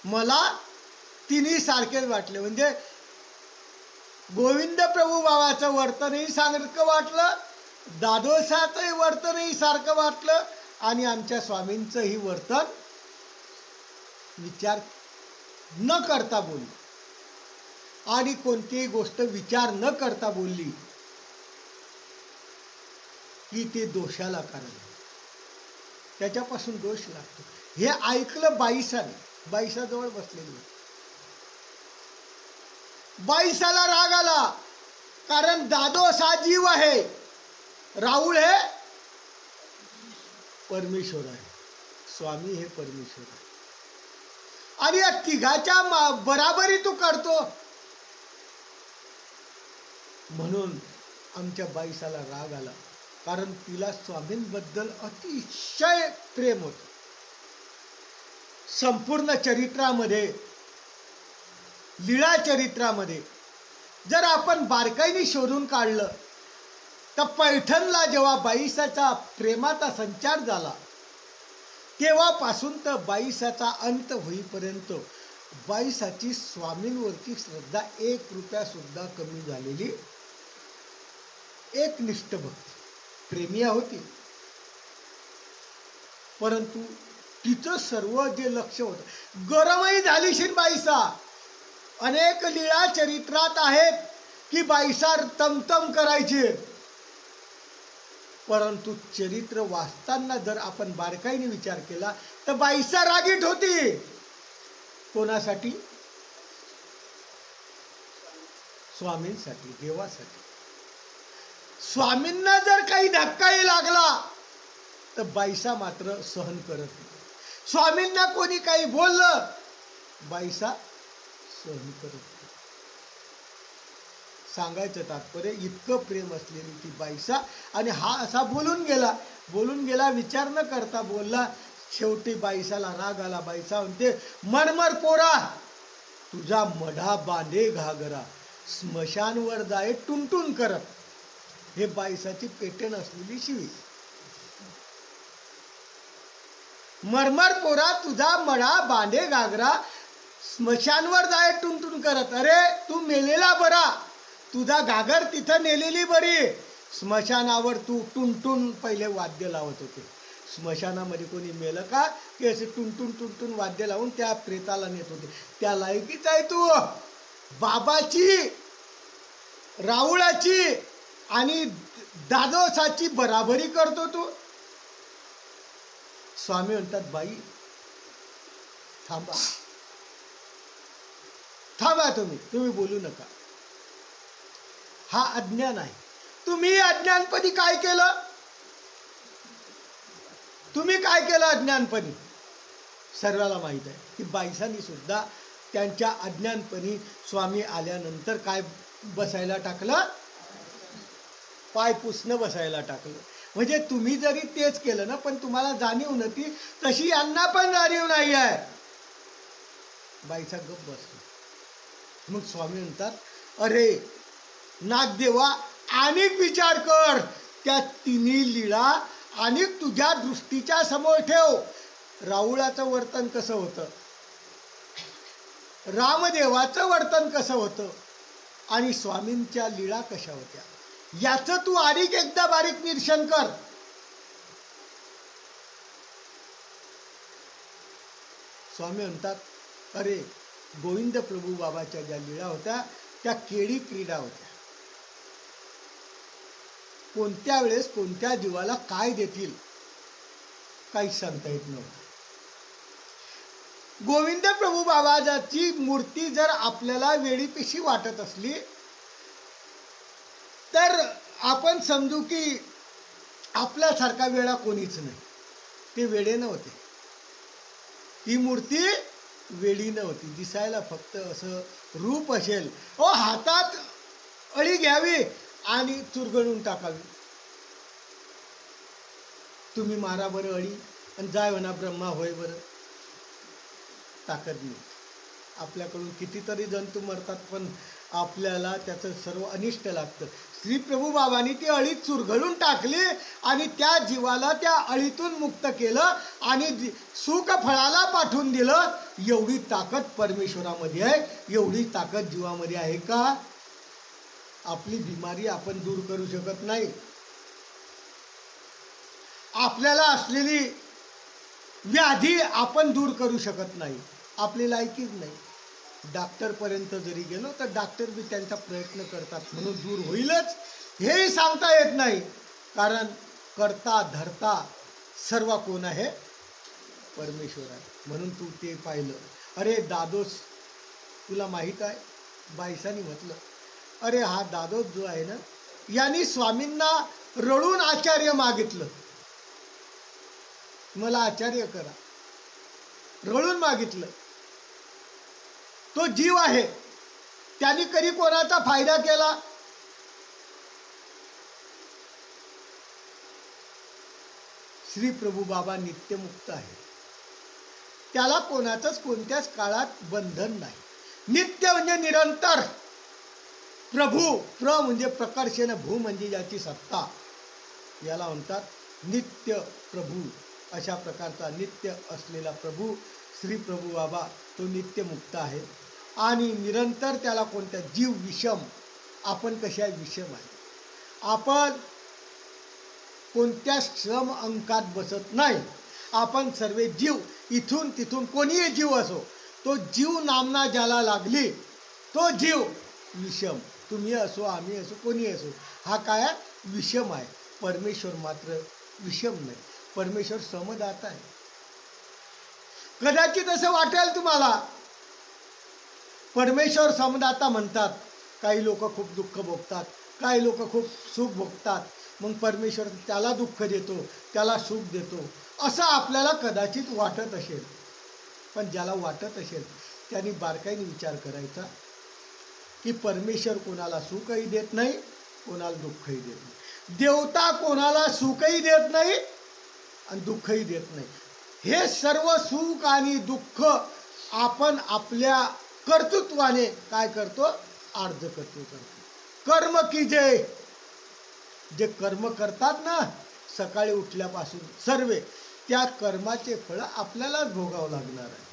मला तिन्ही सारखेच वाटले. म्हणजे गोविंद प्रभू बाबाचं वर्तनही सारखं वाटलं, दादोसाचंही वर्तनही सारखं वाटलं, आणि आमच्या स्वामींचंही वर्तन विचार न करता बोलली. आणि कोणतीही गोष्ट विचार न करता बोलली की ते दोषाला कारण, त्याच्यापासून दोष लागतो. हे ऐकलं बाईसाने, बाईसाजवळ बसलेली. बाईसाला राग आला, कारण दादोस हा जीव आहे, राहुल हे परमेश्वर आहे, स्वामी हे परमेश्वर आहे. आणि या तिघाच्या बराबरी तू करतो. म्हणून आमच्या बाईसाला राग आला, कारण तिला स्वामींबद्दल अतिशय प्रेम होतं. संपूर्ण चरित्रामध्ये, लीळा चरित्रामध्ये जर आपण बारकाईने शोधून काढलं, तर पैठणला जेव्हा बाईसाचा प्रेमाचा संचार झाला, तेव्हापासून तर बाईसाचा अंत होईपर्यंत बाईसाची स्वामींवरची श्रद्धा 1 रुपया सुद्धा कमी झालेली, एक निष्ठ भक्त प्रेमिया होती. परंतु तिचं सर्व जे लक्ष होतं, गरमही झालीशी बाईसा. अनेक लीळा चरित्रात आहेत की बाईसा तमतम करायची, परंतु चरित्र वाचताना जर आपण बारकाईने विचार केला तर बाईसा रागीट होती. कोणासाठी? स्वामींसाठी, देवासाठी. स्वामींना जर काही धक्काही लागला तर बाईसा मात्र सहन करत नाही. स्वामींना कोणी काही बोललं, बाईसा सहन करत नाही. सांगायचं तात्पर्य, इतकं प्रेम असलेली ती बाईसा. आणि हा असा बोलून गेला, विचार न करता बोलला. शेवटी बाईसाला राग आला. बाईसा म्हणते, मनमर पोरा, तुझा मढा बांधे घागरा, स्मशानवर जाय टुनटुन करत. हे बाईसाची पेटण असलेली शिवी. मरमर पोरा, तुझा मढा बांधे घागरा, स्मशानवर जाय टुनटुन करत. अरे तू मेलेला बरा, तुझा घागर तिथं नेलेली बरी. स्मशानावर तू टुनटुन पहिले वाद्य लावत होते. स्मशानामध्ये कोणी मेलं का की असे टुनटुन टुनटुन वाद्य लावून त्या प्रेताला नेत होते. त्या लायकीच आहे तू. बाबाची, राहुळाची आणि दादोसाची बराबरी करतो तू. स्वामी म्हणतात, बाई थांबा, थांबा, तुम्ही बोलू नका. हा अज्ञान आहे. तुम्ही अज्ञानपणी काय केलं? तुम्ही काय केलं अज्ञानपणी? सर्वाला माहीत आहे की बाईसांनी सुद्धा त्यांच्या अज्ञानपणी स्वामी आल्यानंतर काय बसायला टाकलं? पाय पुसणं बसायला टाकलं. म्हणजे तुम्ही जरी तेच केलं ना, पण तुम्हाला जाणीव नव्हती, तशी यांना पण जाणीव नाही आहे. बाईसा गप्प बसतो. मग स्वामी म्हणतात, अरे नागदेवा, अनेक विचार कर, त्या तिन्ही लीळा अनेक तुझ्या दृष्टीच्या समोर ठेव. राहुळाचं वर्तन कसं होतं, रामदेवाचं वर्तन कसं होतं, आणि स्वामींच्या लीळा कशा होत्या, याचं तू अनेक एकदा बारीक निरीक्षण कर. स्वामी म्हणतात, अरे गोविंद प्रभू बाबाच्या ज्या लीळा होत्या त्या केडी क्रीडा होत्या. कोणत्या वेळेस कोणत्या जीवाला काय देतील काहीच सांगता येत नव्हतं. गोविंद प्रभू बाबाची मूर्ती जर आपल्याला वेळीपेशी वाटत असली तर आपण समजू की आपल्यासारखा वेळा कोणीच नाही. ते वेडे नव्हते, ती मूर्ती वेडी नव्हती, दिसायला फक्त असं रूप असेल. हातात अळी घ्यावी आणि चुरगळून टाकावी. तुम्ही मारा बरं अळी आणि जाय म्हणा ब्रह्मा होय बरं. ताकद नाही. आपल्याकडून कितीतरी जंतू मरतात, पण आपल्याला त्याचं सर्व अनिष्ट लागतं. श्री प्रभू बाबांनी ती अळी चुरगळून टाकली आणि त्या जीवाला त्या अळीतून मुक्त केलं आणि सुख फळाला पाठवून दिलं. एवढी ताकद परमेश्वरामध्ये आहे, एवढी ताकद जीवामध्ये आहे का? आपली बिमारी आपण दूर करू शकत नाही, आपल्याला असलेली व्याधी आपण दूर करू शकत नाही, आपली लायकीच नाही. डॉक्टरपर्यंत जरी गेलो तर डॉक्टर बी त्यांचा प्रयत्न करतात म्हणून दूर होईलच हेही सांगता येत नाही. कारण करता धरता सर्व कोण आहे? परमेश्वर आहे. म्हणून तू ते पाहिलं. अरे दादोस तुला माहीत आहे? बायसानी म्हटलं, अरे हा दादोस जो आहे ना, यांनी स्वामींना रडून आचार्य मागितलं, मला आचार्य करा. रडून मागितलं. तो जीव आहे, त्यांनी कधी कोणाचा फायदा केला? श्री प्रभू बाबा नित्यमुक्त आहे, त्याला कोणाचंच कोणत्याच काळात बंधन नाही. नित्य म्हणजे निरंतर. प्रभू, प्र म्हणजे प्रकर्षण, भू म्हणजे ज्याची सत्ता, याला म्हणतात नित्य प्रभू. अशा प्रकारचा नित्य असलेला प्रभू श्री प्रभू बाबा तो नित्यमुक्त आहे आणि निरंतर. त्याला कोणत्या जीव विषम, आपण कशा विषम आहे, आपण कोणत्या श्रम अंकात बसत नाही. आपण सर्व जीव इथून तिथून कोणीही जीव असो, तो जीव नामना ज्याला लागली तो जीव विषम. तुम्ही असो, आम्ही असो, कोणी असो, हा काय विषम आहे. परमेश्वर मात्र विषम नाही, परमेश्वर समदाता आहे. कदाचित असं वाटेल तुम्हाला परमेश्वर समदाता म्हणतात, काही लोक खूप दुःख भोगतात, काही लोक खूप सुख भोगतात, मग परमेश्वर त्याला दुःख देतो, त्याला सुख देतो, असं आपल्याला कदाचित वाटत असेल. पण ज्याला वाटत असेल त्यांनी बारकाईने विचार करायचा की परमेश्वर कोणाला सुखही देत नाही, कोणाला दुःखही देत नाही. देवता कोणाला सुखही देत नाही आणि दुःखही देत नाही. हे सर्व सुख आणि दुःख आपण आपल्या कर्तृत्वाने काय करतो? आर्ज करतो. कर्म की जे कर्म करतात ना सकाळी उठल्यापासून सर्व, त्या कर्माचे फळ आपल्यालाच भोगावं लागणार आहे.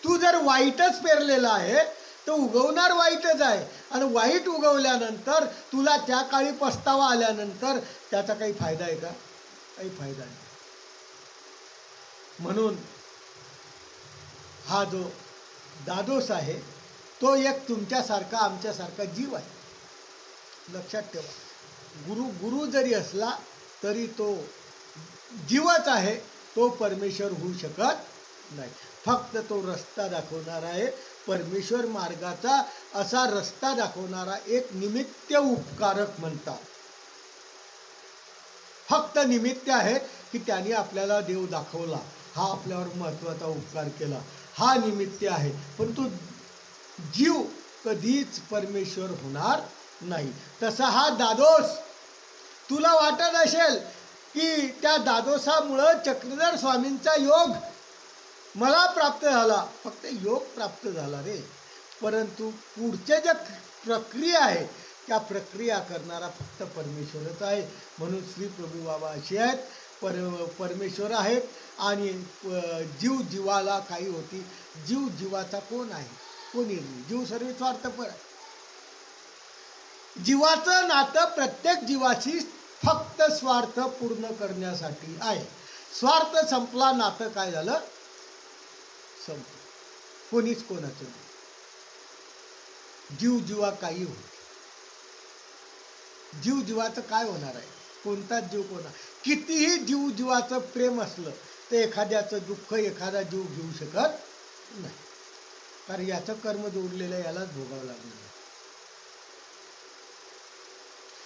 तू जर वाईटच पेरलेला आहे तर उगवणार वाईटच आहे, आणि वाईट उगवल्यानंतर तुला त्या काळी पस्तावा आल्यानंतर त्याचा काही फायदा आहे का? काही फायदा नाही. म्हणून हा जो दादोस आहे तो एक तुमच्यासारखा आमच्यासारखा जीव आहे. लक्षात ठेवा, गुरु जरी असला तरी तो जीवच आहे, तो परमेश्वर होऊ शकत नाही. फक्त तो रस्ता दाखवणारा आहे, परमेश्वर मार्गाचा असा रस्ता दाखवणारा एक निमित्त उपकारक म्हणतात. फक्त निमित्त आहे की त्याने आपल्याला देव दाखवला, हा आपल्यावर महत्त्वाचा उपकार केला, हा निमित्त आहे. परंतु जीव कधीच परमेश्वर होणार नाही. तसा हा दादोस, तुला वाटत असेल की त्या दादोसामुळं चक्रधर स्वामींचा योग मला प्राप्त झाला. फक्त योग प्राप्त झाला रे, परंतु पुढचे जे प्रक्रिया आहे त्या प्रक्रिया करणारा फक्त परमेश्वरच आहे. म्हणून श्री प्रभू बाबा असे आहेत, परमेश्वर आहेत. आणि जीव जीवाला काही होती, जीव जीवाचा कोण आहे? कोणी नाही. जीव सर्व स्वार्थपर. जीवाचं नातं प्रत्येक जीवाशी फक्त स्वार्थ पूर्ण करण्यासाठी आहे. स्वार्थ संपला, नातं काय झालं? संपलं. कोणीच कोणाचं नाही. जीव जीवा काही होत, जीव जीवाचं काय होणार आहे? कोणताच जीव कोणा, कितीही जीव जीवाचं प्रेम असलं तर एखाद्याचं दुःख एखादा जीव घेऊ शकत नाही. कारण याचं कर्म जोडलेलं यालाच भोगावं लागणार,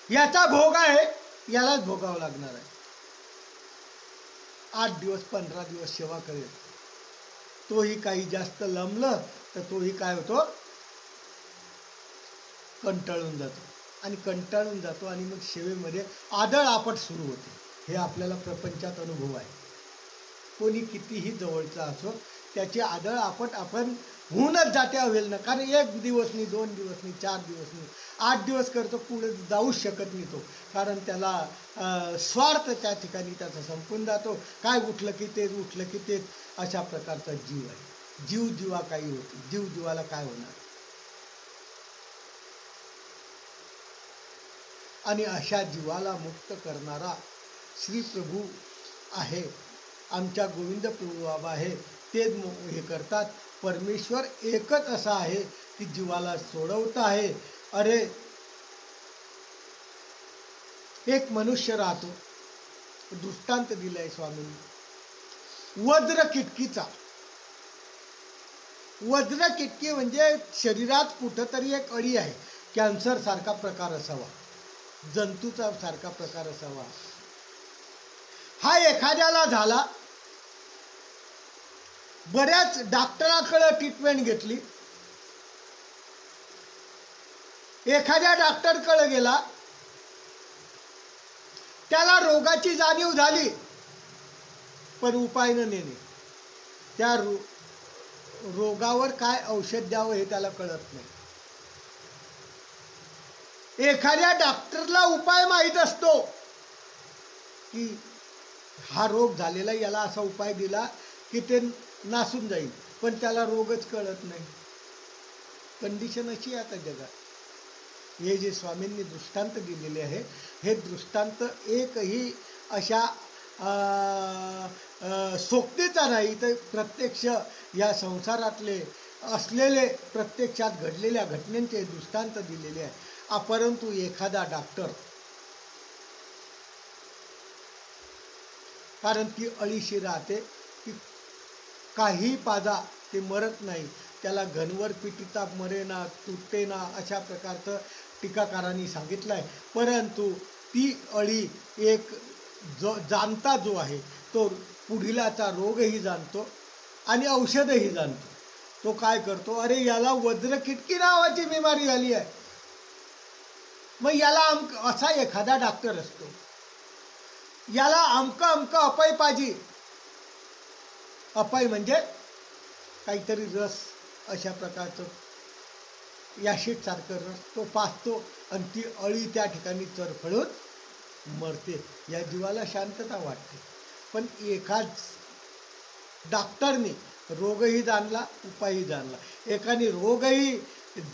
याचा भोग आहे यालाच भोगावं लागणार आहे. 8 दिवस 15 दिवस सेवा करेल, तोही काही जास्त लंबलं तर तोही काय होतो, कंटाळून जातो आणि कंटाळून जातो आणि मग सेवेमध्ये आदळ आपट सुरू होते. हे आपल्याला प्रपंचात अनुभव आहे. कोणी कितीही जवळचा असो त्याची आदळ आपट आपण होऊनच जाते अवेलनं. कारण 1 दिवस नाही, 2 दिवस नाही, 4 दिवस नाही, 8 दिवस करतो, पुढे जाऊच शकत नाही तो. कारण त्याला स्वार्थ त्या ठिकाणी त्याचा संपून जातो. काय उठलं की तेच, उठलं की तेच, अशा प्रकारचा जीव आहे. जीव जीवा काही होते, जीव जीवाला काय होणार. आणि अशा जीवाला मुक्त करणारा श्री प्रभू आहे, आमच्या गोविंद प्रभू बाबा आहे. तेच हे करतात. परमेश्वर एकच असा आहे की जीवाला सोडवत आहे. अरे एक मनुष्य राहतो, दृष्टांत दिलाय स्वामींनी वज्र किटकीचा. वज्र किटकी म्हणजे शरीरात कुठंतरी एक अळी आहे, कॅन्सर सारखा प्रकार असावा, जंतूचा सारखा प्रकार असावा. हा एखाद्याला झाला, बऱ्याच डॉक्टरांकडे ट्रीटमेंट घेतली, एखाद्या डॉक्टरकडे गेला, त्याला रोगाची जाणीव झाली, पण उपाय न नेणे, त्या रोगावर काय औषध द्यावं हे त्याला कळत नाही. एखाद्या डॉक्टरला उपाय माहीत असतो की हा रोग झालेला, याला असा उपाय दिला की ते नासून जाईल, पण त्याला रोगच कळत नाही. कंडिशन अशी आहे आता जगात. हे जे स्वामींनी दृष्टांत दिलेले आहे, हे दृष्टांत एकही अशा सोक्तीचा नाही, तर प्रत्यक्ष या संसारातले असलेले प्रत्यक्षात घडलेल्या घटनेचे दृष्टांत दिलेले आहे. परंतु एखादा डॉक्टर, कारण ती अळीशी राहते, ती काही पाजा ते मरत नाही, त्याला घनवर पिटिता मरेना तुटेना अशा प्रकारचं टीकाकारांनी सांगितलं आहे. परंतु ती अळी एक जाणता जो आहे तो पुढीलाचा रोगही जाणतो आणि औषधही जाणतो. तो काय करतो, अरे याला वज्रकिटकी नावाची बिमारी झाली आहे, मग याला असा एखादा डॉक्टर असतो, याला अमकं अपाय पाहिजे. अपाय म्हणजे काहीतरी रस, अशा प्रकारचं ॲसिड सारखं रस तो पाजतो आणि ती अळी त्या ठिकाणी चरफळून मरते. या जीवाला शांतता वाटते. पण एखाद डॉक्टरने रोगही जाणला, उपायही जाणला. एकाने रोगही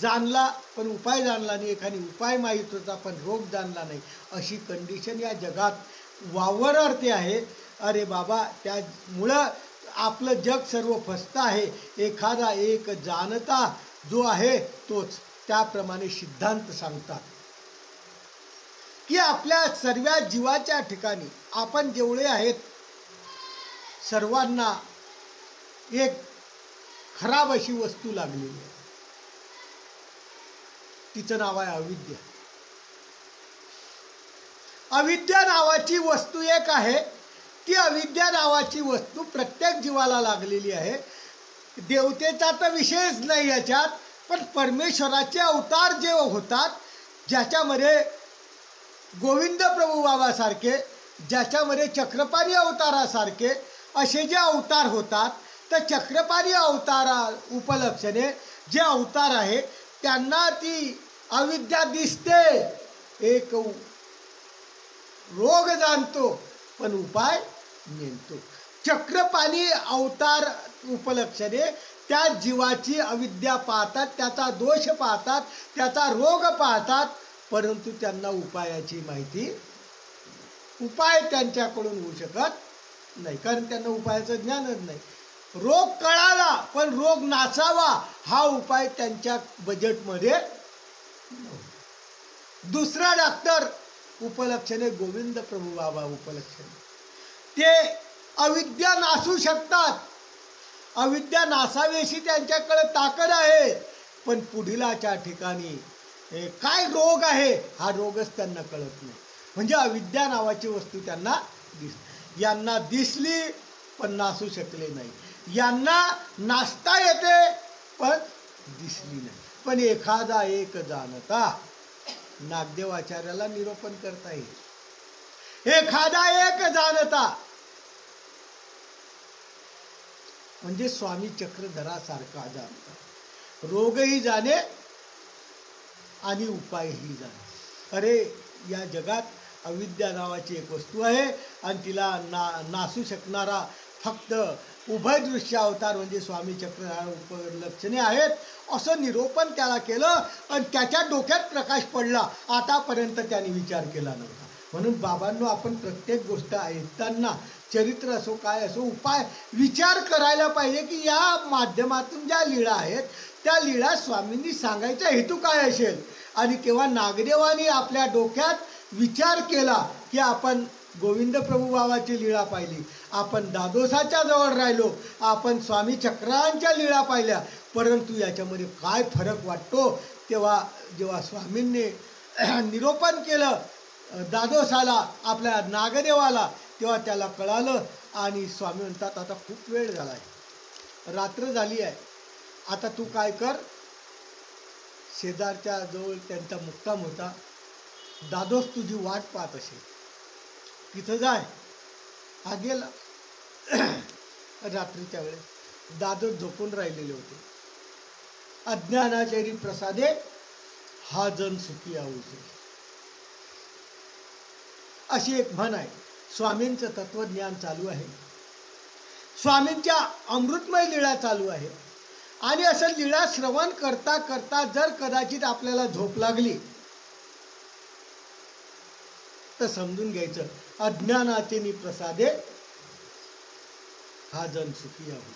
जाणला पण उपाय जाणला नाही, एकाने उपाय माहीत होता पण रोग जाणला नाही. अशी कंडिशन या जगात वावरते आहे. अरे बाबा, त्यामुळं आपलं जग सर्व फसतं आहे. एखादा एक जाणता जो आहे तोच. त्याप्रमाणे सिद्धांत सांगतात की आपल्या सर्व जीवाच्या ठिकाणी आपण जेवढे आहेत सर्वांना एक खराब अशी वस्तू लागलेली आहे. तिचं नाव आहे अविद्या. अविद्या नावाची वस्तू एक आहे. ती अविद्या नावाची वस्तू प्रत्येक जीवाला लागलेली आहे. देवतेचा तर विषयच नाही याच्यात, पण परमेश्वराचे अवतार जे होतात, ज्याच्यामध्ये गोविंद प्रभू बाबासारखे, ज्याच्यामध्ये चक्रपाणी अवतारासारखे असे जे अवतार होतात, तर चक्रपाणी अवतारा उपलक्षणे जे अवतार आहे त्यांना ती अविद्या दिसते. एक रोग जाणतो पण उपाय नेमतो. चक्रपाणी अवतार उपलक्षणे त्या जीवाची अविद्या पाहतात, त्याचा दोष पाहतात, त्याचा रोग पाहतात, परंतु त्यांना उपायाची माहिती, उपाय त्यांच्याकडून होऊ शकत नाही, कारण त्यांना उपायाचं ज्ञानच नाही. रोग कळाला पण रोग नाचावा हा उपाय त्यांच्या बजेटमध्ये. दुसरा डॉक्टर उपलक्षणे गोविंद प्रभू बाबा उपलक्षणे, ते अविद्या नासू शकतात. अविद्या नासावेशी त्यांच्याकडे ताकद आहे, पण पुढीलाच्या ठिकाणी काय रोग आहे हा रोगच त्यांना कळत नाही. म्हणजे अविद्या नावाची वस्तू त्यांना दिसते. यांना दिसली पण नाचू शकले नाही, यांना नाचता येते पण दिसली नाही. पण एखादा एक जाणता, नागदेवाचार्याला निरोपण करता येईल. एखादा एक जाणता म्हणजे स्वामी चक्रधरासारखा जाणता. रोगही जाणे आणि उपायही जाणे. अरे या जगात अविद्या नावाची एक वस्तू आहे आणि तिला नासू शकणारा फक्त उभय दृश्य अवतार म्हणजे स्वामी चक्रधर उपलक्षणे आहेत असं निरोपण त्याला केलं आणि त्याच्या डोक्यात प्रकाश पडला. आतापर्यंत त्याने विचार केला नव्हता. म्हणून बाबांनो, आपण प्रत्येक गोष्ट ऐकताना चरित्र असो काय असो उपाय विचार करायला पाहिजे की या माध्यमातून ज्या लीळा आहेत त्या लीळा स्वामींनी सांगायचा हेतू काय असेल. आणि तेव्हा नागदेवानी आपल्या डोक्यात विचार केला की आपण गोविंद प्रभू बाबाची लीळा पाहिली, आपण दादोसाच्या जवळ राहिलो, आपण स्वामी चक्रांच्या लीळा पाहिल्या, परंतु याच्यामध्ये काय फरक वाटतो. तेव्हा जेव्हा स्वामींनी निरोपण केलं दादोसाला, आपल्या नागदेवाला, तेव्हा त्याला कळालं. आणि स्वामी म्हणतात आता खूप वेळ झाला आहे, रात्र झाली आहे, आता तू काय कर, शेजारच्या जवळ त्यांचा मुक्काम होता, दादोस तुझी वाट पाहत असेल, तिथं जाय. हा गेला. रात्रीच्या वेळेस दादोस झोपून राहिलेले होते. अज्ञानाचेरी प्रसादे हा जन सुखी आऊसे, अशी एक म्हण आहे. स्वामींचं तत्वज्ञान चालू आहे, स्वामींच्या अमृतमय लीळा चालू आहे. आणि असं लीळा श्रवण करता करता जर कदाचित आपल्याला झोप लागली तर समजून घ्यायचं अज्ञानाचे निप्रसादे हा जन सुखी आहोत.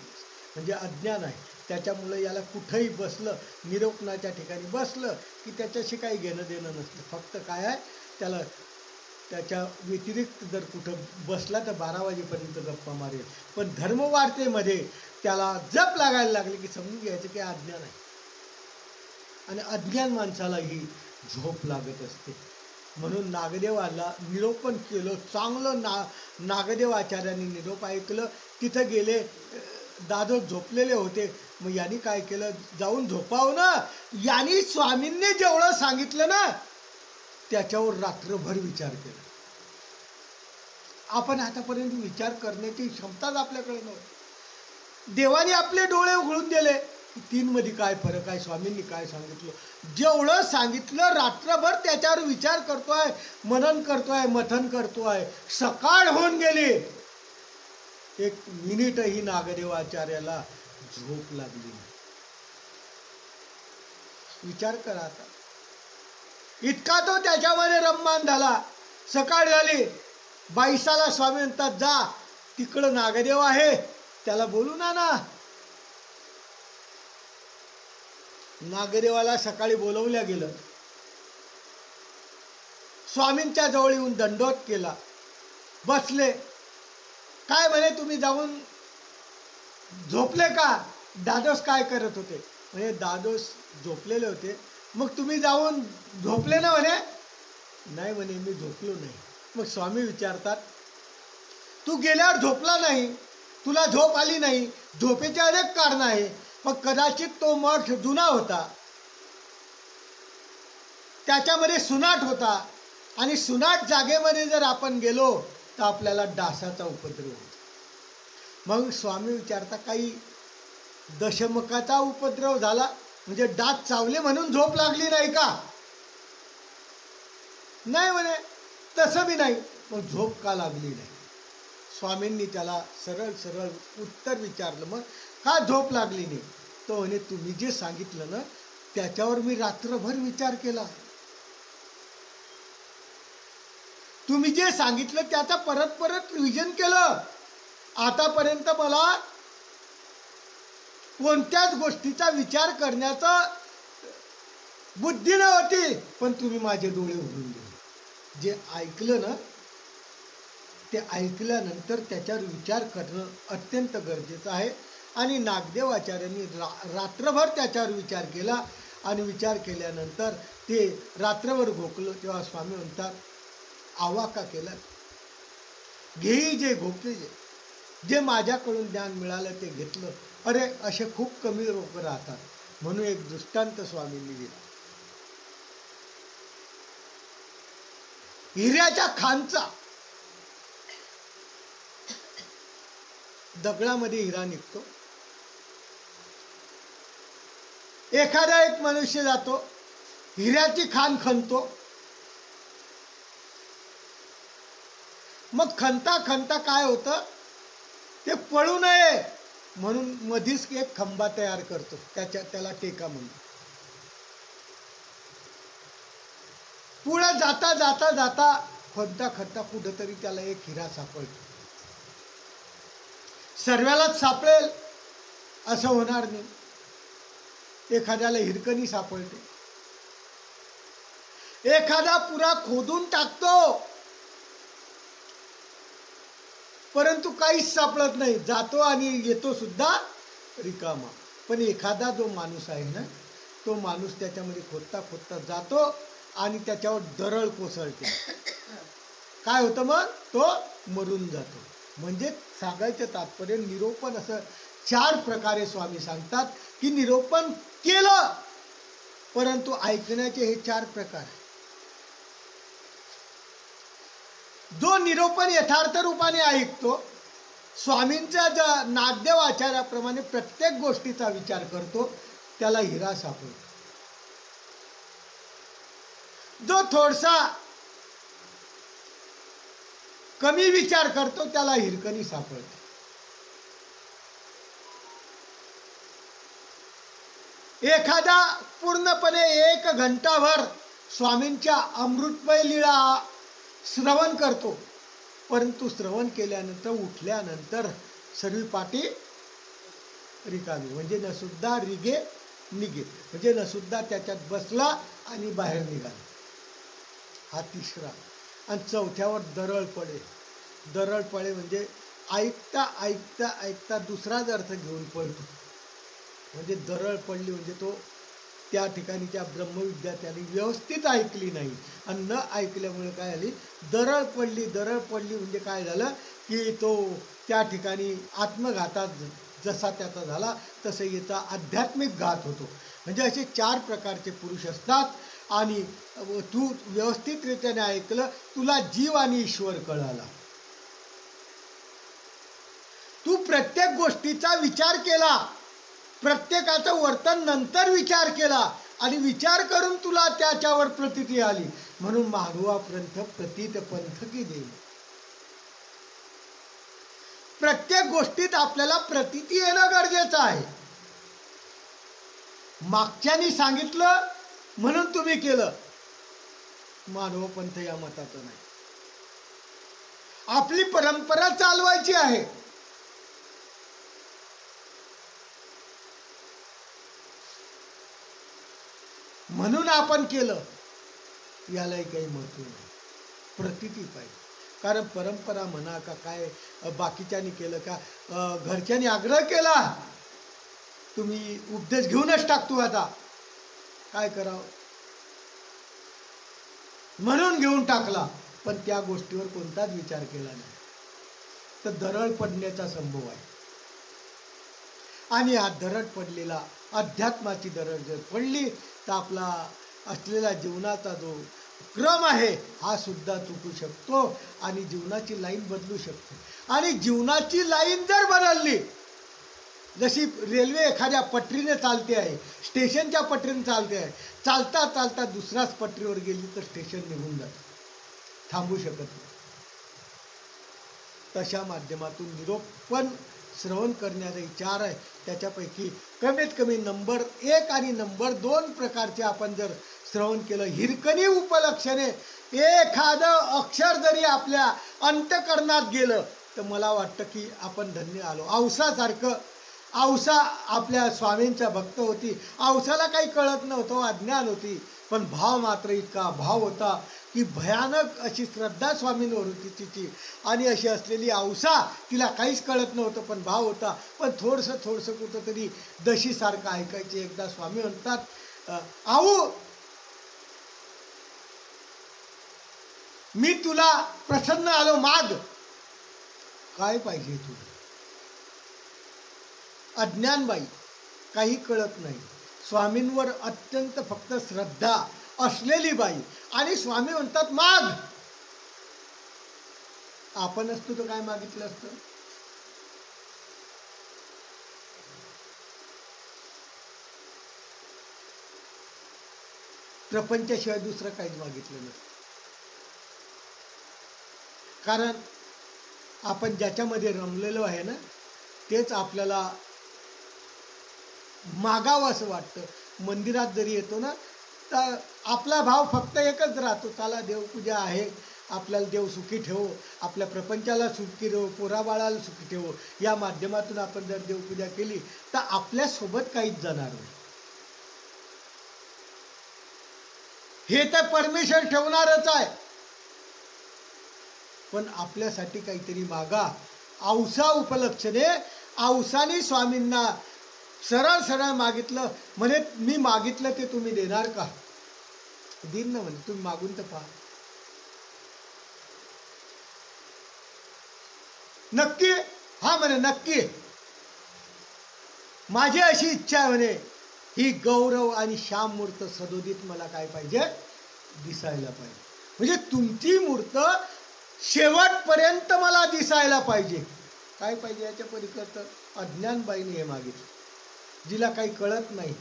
म्हणजे अज्ञान आहे, त्याच्यामुळे याला कुठंही बसलं, निरोपणाच्या ठिकाणी बसलं की त्याच्याशी काही घेणं देणं नसतं. फक्त काय आहे, त्याला त्याच्या व्यतिरिक्त जर कुठं बसला तर 12 वाजेपर्यंत गप्पा मारेल. पण धर्मवार्तेमध्ये त्याला जप लागायला लागले की समजून घ्यायचं की अज्ञान आहे. आणि अज्ञान माणसालाही झोप लागत असते. म्हणून नागदेवाला निरोपण केलं चांगलं. नागदेव आचार्यांनी निरोप ऐकलं. तिथं गेले, दादोस झोपलेले होते. मग यांनी काय केलं, जाऊन झोपावं ना. यांनी स्वामींनी जेवढं सांगितलं ना त्याच्यावर रात्रभर विचार केला. आपण आतापर्यंत विचार करण्याची क्षमताच आपल्याकडे नव्हती. देवाने आपले डोळे उघडून दिले. 3 मध्ये काय फरक आहे, स्वामींनी काय सांगितलं, जेवढं सांगितलं रात्रभर त्याच्यावर विचार करतोय, मनन करतोय, मथन करतोय. सकाळ होऊन गेली, 1 मिनिटही नागदेवाचार्याला झोप लागली नाही. विचार करा आता. इतका तो त्याच्यामध्ये रममान झाला. सकाळ झाली, 22ला स्वामी म्हणतात जा, तिकडं नागदेव आहे, त्याला बोलून आणा. नागदेवाला सकाळी बोलवल्या गेलं. स्वामींच्या जवळ येऊन दंडोत केला, बसले. काय म्हणे, तुम्ही जाऊन झोपले का? दादोस काय करत होते? म्हणजे दादोस झोपलेले होते. मग तुम्ही जाऊन झोपले ना? म्हणे नाही, म्हणे मी झोपलो नाही. मग स्वामी विचारतात, तू गेल्यावर झोपला नाही, तुला झोप आली नाही, झोपेचे अनेक कारण आहे. मग कदाचित तो मठ जुना होता, त्याच्यामध्ये सुनाट होता, आणि सुनाट जागेमध्ये जर आपण गेलो तर आपल्याला डासाचा उपद्रव होतो. मग स्वामी विचारता, काही दशमुखाचा उपद्रव झाला म्हणजे डास चावले म्हणून झोप लागली नाही का? नाही म्हणे, तसं बी नाही. मग झोप का लागली नाही? स्वामींनी त्याला सरळ सरळ उत्तर विचारलं. मग का झोप लागली नाही? तो म्हणे, तुम्ही जे सांगितलं ना त्याच्यावर मी रात्रभर विचार केला. तुम्ही जे सांगितलं त्याचा परत परत रिव्हिजन केलं. आतापर्यंत मला कोणत्याच गोष्टीचा विचार करण्याचा बुद्धी नव्हती, पण तुम्ही माझे डोळे उघडून दिले. जे ऐकलं ना ते ऐकल्यानंतर त्याच्यावर विचार करणं अत्यंत गरजेचं आहे. आणि नागदेव आचार्यांनी रात्रभर त्याच्यावर विचार केला. आणि विचार केल्यानंतर ते रात्रभर घोकलं. तेव्हा स्वामी म्हणतात, आवा का केला? घेई जे घोके जे माझ्याकडून ज्ञान मिळालं ते घेतलं. अरे असे खूप कमी लोक राहतात. म्हणून एक दृष्टांत स्वामींनी दिला. हिऱ्याच्या खांचा, दगडामध्ये हिरा निघतो. एखादा एक मनुष्य जातो, हिऱ्याची खाण खणतो. मग खणता खणता काय होतं, ते पळू नये म्हणून मधीच एक खंबा तयार करतो, त्याला टेका म्हणून. पुढे जाता जाता जाता खणता खणता कुठंतरी त्याला एक हिरा सापडतो. सर्वालाच सापडेल असं होणार नाही. एखाद्याला हिरकणी सापडते, एखादा पुरा खोदून टाकतो, परंतु काहीच सापडत नाही, जातो आणि येतो सुद्धा रिकामा. पण एखादा जो माणूस आहे ना, तो माणूस त्याच्यामध्ये खोदता खोदता जातो आणि त्याच्यावर दरड कोसळते. काय होतं मग, तो मरून जातो. म्हणजे सांगायचं तात्पर्य, निरोपण असं 4 प्रकारे स्वामी सांगतात की निरोपण केलं, परंतु ऐकण्याचे हे 4 प्रकार. जो निरोपण यथार्थ रूपाने ऐकतो, स्वामींच्या नागदेव आचार्याप्रमाणे प्रत्येक गोष्टीचा विचार करतो, त्याला हिरा सापडतो. जो थोडसा कमी विचार करतो, त्याला हिरकणी सापडते. एखादा पूर्णपणे 1 घंटाभर स्वामींच्या अमृतमय लीळा श्रवण करतो, परंतु श्रवण केल्यानंतर उठल्यानंतर सर्व पाठी रिकामी, म्हणजे न सुद्धा रिगे निगे, म्हणजे न सुद्धा त्याच्यात बसला आणि बाहेर निघाला. हा 3रा. आणि 4थ्यावर दरड पडे. दरड पडे म्हणजे ऐकता ऐकता ऐकता दुसराच अर्थ घेऊन पडतो. म्हणजे दरड पडली म्हणजे तो त्या ठिकाणीच्या ब्रह्मविद्या त्याने व्यवस्थित ऐकली नाही, आणि न ऐकल्यामुळे काय झाली, दरड पडली. दरड पडली म्हणजे काय झालं की तो त्या ठिकाणी आत्मघातात जसा त्याचा झाला तसं याचा आध्यात्मिक घात होतो. म्हणजे असे 4 प्रकारचे पुरुष असतात. आणि तू व्यवस्थितरित्याने ऐकलं, तुला जीव आणि ईश्वर कळाला. तू प्रत्येक गोष्टीचा विचार केला, प्रत्येकाचं वर्तन नंतर विचार केला, आणि विचार करून तुला त्याच्यावर प्रतीती आली. म्हणून मानवा पंथ प्रतीत पंथ की देईल. प्रत्येक गोष्टीत आपल्याला प्रतीती येणं गरजेचं आहे. मागच्यानी सांगितलं म्हणून तुम्ही केलं, मानव पंथ या मताचं नाही. आपली परंपरा चालवायची आहे. म्हणून आपण केलं, यालाही काही महत्त्व नाही. प्रतीती पाहिजे. कारण परंपरा म्हणा का काय, बाकीच्यांनी केलं का, घरच्यांनी आग्रह केला, तुम्ही उपदेश घेऊनच टाकतो आता, काय करावं, म्हणून घेऊन टाकला, पण त्या गोष्टीवर कोणताच विचार केला नाही, तर दरड पडण्याचा संभव आहे. आणि हा दरड पडलेला, अध्यात्माची दरड जर पडली तर आपला असलेला जीवनाचा जो क्रम आहे हा सुद्धा चुकू शकतो, आणि जीवनाची लाईन बदलू शकते. आणि जीवनाची लाईन जर बदलली, जशी रेल्वे एखाद्या पटरीने चालते आहे, स्टेशनच्या पटरीने चालते आहे, चालता चालता दुसऱ्याच पटरीवर गेली तर स्टेशन निघून जातं, थांबू शकत नाही. तशा माध्यमातून निरोपण श्रवण करण्याचा विचार आहे. त्याच्यापैकी कमीत कमी नंबर 1 आणि नंबर 2 प्रकारचे आपण जर श्रवण केलं, हिरकणी उपलक्षणे एखादं अक्षर जरी आपल्या अंतःकरणात गेलं तर मला वाटतं की आपण धन्य आलो. औसासारखं, औसा आपल्या स्वामींचा भक्त होती, औसाला काही कळत नव्हतं, अज्ञान होती, पण भाव मात्र इतका भाव होता की भयानक अशी श्रद्धा स्वामींवर होती तिची. आणि अशी असलेली औसा, तिला काहीच कळत नव्हतं पण भाव होता. पण थोडंसं थोडंसं कुठंतरी दशीसारखं ऐकायचे. एकदा स्वामी म्हणतात, आऊ मी तुला प्रसन्न आलो माग. काय पाहिजे तुला? अज्ञान बाई, काही कळत नाही. स्वामींवर अत्यंत फक्त श्रद्धा असलेली बाई, आणि स्वामी म्हणतात माग. आपण असतो तर काय मागितलं असतं? प्रपंचाशिवाय दुसरं काहीच मागितलं नसतं. कारण आपण ज्याच्यामध्ये रमलेलो आहे ना, तेच आपल्याला मागावं असं वाटतं. मंदिरात जरी येतो ना, तर आपला भाव फक्त एकच राहतो, चला देवपूजा आहे, आपल्याला देव सुखी ठेवो, आपल्या प्रपंचाला सुखी ठेवो, पोराबाळाला सुखी ठेवो. या माध्यमातून आपण जर देवपूजा केली तर आपल्यासोबत काहीच जाणार नाही. हे तर परमेश्वर ठेवणारच आहे, पण आपल्यासाठी काहीतरी मागा. औसा उपलक्षणे, औसाने स्वामींना सरळ सरळ मागितलं. म्हणे मी मागितलं ते तुम्ही देणार का? दिन ना, म्हणे तुम्ही मागून तर पहा. नक्की? हा म्हणे नक्की. माझी अशी इच्छा आहे म्हणे, ही गौरव आणि श्याम मूर्त सदोदित मला काय पाहिजे? दिसायला पाहिजे. म्हणजे तुमची मूर्त शेवटपर्यंत मला दिसायला पाहिजे. काय पाहिजे याच्या पलीकडे? अज्ञानबाईने हे मागितलं. जिला काही कळत नाही,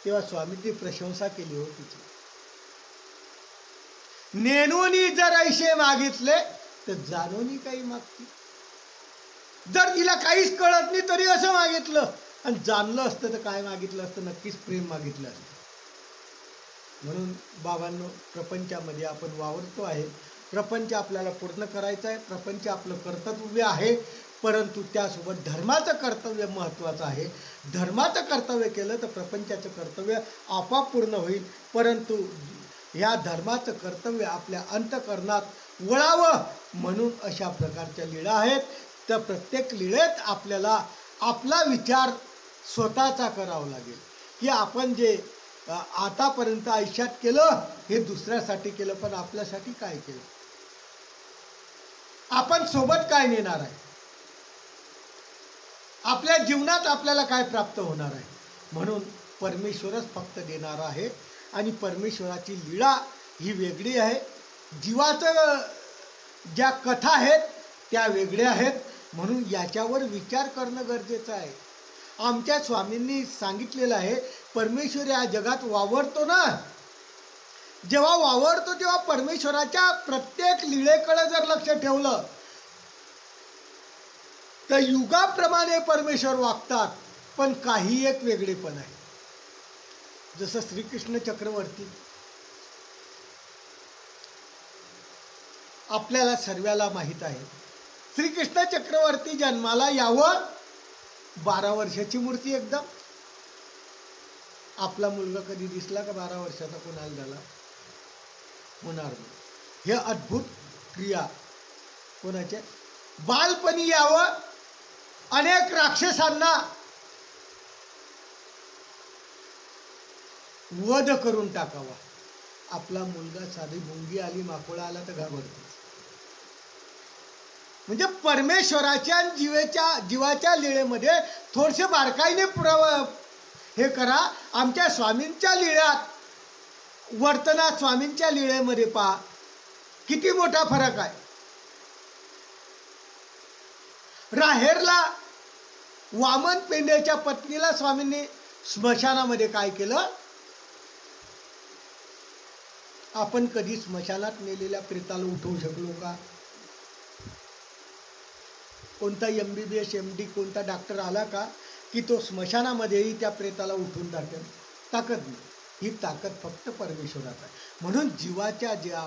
तेव्हा स्वामींची प्रशंसा केली हो तिची. नेनोनी जर ऐशे मागितले तर जानोनी काही मागती. जर तिला काहीच कळत नाही तरी असं मागितलं, आणि जाणलं असतं तर काय मागितलं असतं? नक्कीच प्रेम मागितलं असतं. म्हणून बाबांनो, प्रपंचामध्ये आपण वावरतो आहे. प्रपंच आपल्याला पूर्ण करायचं आहे. प्रपंच आपलं कर्तव्य आहे, परंतु त्यासोबत धर्माचं कर्तव्य महत्त्वाचं आहे. धर्माचं कर्तव्य केलं तर प्रपंचाचं कर्तव्य आपोआप पूर्ण होईल. परंतु ह्या धर्माचं कर्तव्य आपल्या अंतःकरणात वळावं म्हणून अशा प्रकारच्या लीळा आहेत. तर प्रत्येक लीळेत आपल्याला आपला विचार स्वतःचा करावा लागेल, की आपण जे आतापर्यंत आयुष्यात केलं हे दुसऱ्यासाठी केलं, पण आपल्यासाठी काय केलं? आपण सोबत काय नेणार आहे? आपल्या जीवनात आपल्याला काय प्राप्त होणार आहे? म्हणून परमेश्वरच फक्त देणार आहे, आणि परमेश्वराची लीळा ही वेगळी आहे. जीवाचं ज्या कथा आहेत त्या वेगळ्या आहेत. म्हणून याच्यावर विचार करणं गरजेचं आहे. आमच्या स्वामींनी सांगितलेलं आहे, परमेश्वर या जगात वावरतो ना, जेव्हा वावरतो तेव्हा परमेश्वराच्या प्रत्येक लीळेकडे जर लक्ष ठेवलं तर युगाप्रमाणे परमेश्वर वागतात, पण काही एक वेगळेपण आहे. जसं श्रीकृष्ण चक्रवर्ती आपल्याला सर्वाला माहीत आहे. श्रीकृष्ण चक्रवर्ती जन्माला यावं 12 वर्षाची मूर्ती एकदम. आपला मुलगा कधी दिसला का 12 वर्षाचा कोणाला झाला? होणार नाही. हे अद्भुत क्रिया कोणाच्या? बालपणी यावं, अनेक राक्षसांना वध करून टाकावा. आपला मुलगा साधी मुंगी आली, माकोळा आला तर घाबरतो. म्हणजे परमेश्वराच्या जीवाच्या लीळेमध्ये थोडेसे बारकाईने हे करा. आमच्या स्वामींच्या लीळ्यात वर्तनात, स्वामींच्या लीळेमध्ये पहा किती मोठा फरक आहे. राहेरला वामन पेंड्याच्या पत्नीला स्वामींनी स्मशानामध्ये काय केलं? आपण कधी स्मशानात नेलेल्या प्रेताला उठवू शकलो का? कोणता MBBS MD कोणता डॉक्टर आला का की तो स्मशानामध्येही त्या प्रेताला उठून टाकेल? ताकद नाही. ही ताकद फक्त परमेश्वरात आहे. म्हणून जीवाच्या ज्या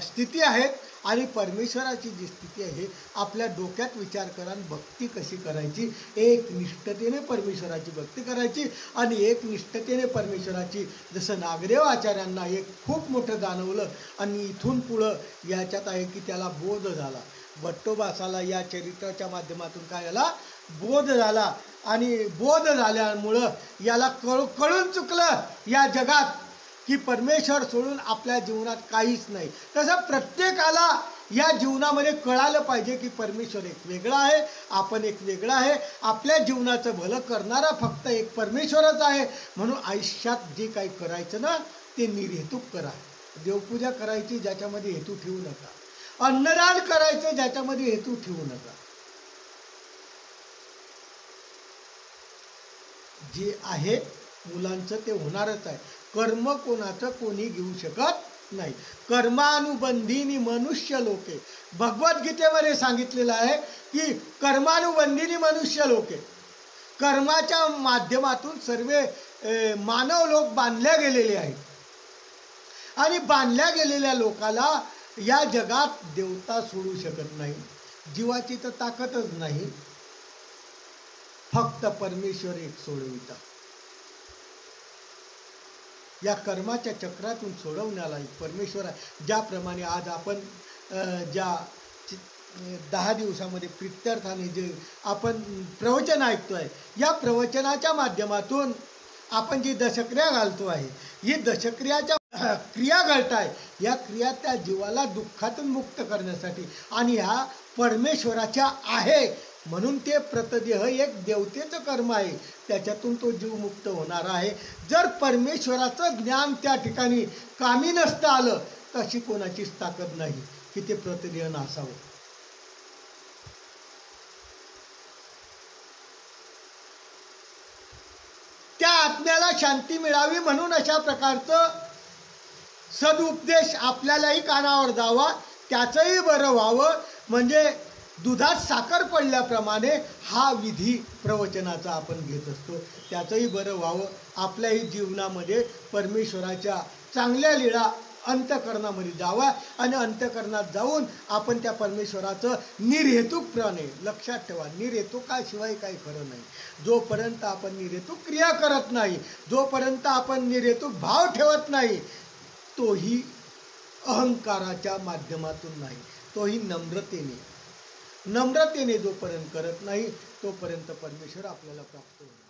स्थिती आहेत आणि परमेश्वराची जी स्थिती आहे, आपल्या डोक्यात विचार करा, भक्ती कशी करायची. एक निष्ठतेने परमेश्वराची भक्ती करायची, आणि एक निष्ठतेने परमेश्वराची. जसं नागदेव आचार्यांना एक खूप मोठं जाणवलं, आणि इथून पुढं याच्यात आहे की त्याला बोध झाला. भट्टोबासाला या चरित्राच्या माध्यमातून काय झाला? बोध झाला. आणि बोध झाल्यामुळं याला कळून चुकलं या जगात की परमेश्वर सोडून आपल्या जीवनात काहीच नाही. तसं प्रत्येकाला या जीवनामध्ये कळालं पाहिजे की परमेश्वर एक वेगळा आहे, आपण एक वेगळा आहे, आपल्या जीवनाचं भलं करणारा फक्त एक परमेश्वरच आहे. म्हणून आयुष्यात जे काही करायचं ना ते निर्हेतुक करा. देवपूजा करायची ज्याच्यामध्ये हेतू ठेवू नका, अन्नदान करायचं ज्याच्यामध्ये हेतू ठेवू नका. जे आहे मुलांचं ते होणारच आहे. कर्म कोणाचं कोणी घेऊ शकत नाही. कर्मानुबंधीनी मनुष्य लोके, भगवद्गीतेमध्ये सांगितलेलं आहे की कर्मानुबंधीनी मनुष्य लोके, कर्माच्या माध्यमातून सर्व मानव लोक बांधल्या गेलेले आहेत आणि बांधल्या गेलेल्या लोकाला या जगात देवता सोडू शकत नाही. जीवाची तर ताकदच नाही, फक्त परमेश्वर एक सोडविता. या कर्माच्या चक्रातून सोडवण्याला परमेश्वर आहे. ज्याप्रमाणे आज आपण ज्या 10 दिवसामध्ये प्रित्यर्थाने जे आपण प्रवचन ऐकतोय, या प्रवचनाच्या माध्यमातून आपण जी दशक्रिया घालतो आहे, ही दशक्रियाच्या क्रिया घडताय, या क्रिया त्या जीवाला दुःखातून मुक्त करण्यासाठी आणि ह्या परमेश्वराच्या आहे म्हणून ते प्रतदेह एक देवतेचं कर्म आहे, त्याच्यातून तो जीव मुक्त होणार आहे. जर परमेश्वराचं ज्ञान त्या ठिकाणी कामी नसतं आलं तर अशी कोणाचीच ताकद नाही की ते प्रतदेह नासावं. त्या आत्म्याला शांती मिळावी म्हणून अशा प्रकारचं सदुपदेश आपल्यालाही कानावर जावा, त्याचंही बरं व्हावं. म्हणजे दुधात साखर पडल्याप्रमाणे हा विधी प्रवचनाचा आपण घेत असतो, त्याचंही बरं व्हावं. आपल्याही जीवनामध्ये परमेश्वराच्या चांगल्या लीळा अंतःकरणामध्ये जावा आणि अंतःकरणात जाऊन आपण त्या परमेश्वराचं निर्हेतुकपणे, लक्षात ठेवा, निर्हेतुकाशिवाय काही खरं नाही. जोपर्यंत आपण निर्हेतुक क्रिया करत नाही, जोपर्यंत आपण निर्हेतुक भाव ठेवत नाही, तोही अहंकाराच्या माध्यमातून नाही, तोही नम्रतेने जोपर्यंत करत नाही तोपर्यंत परमेश्वर आपल्याला प्राप्त होईल.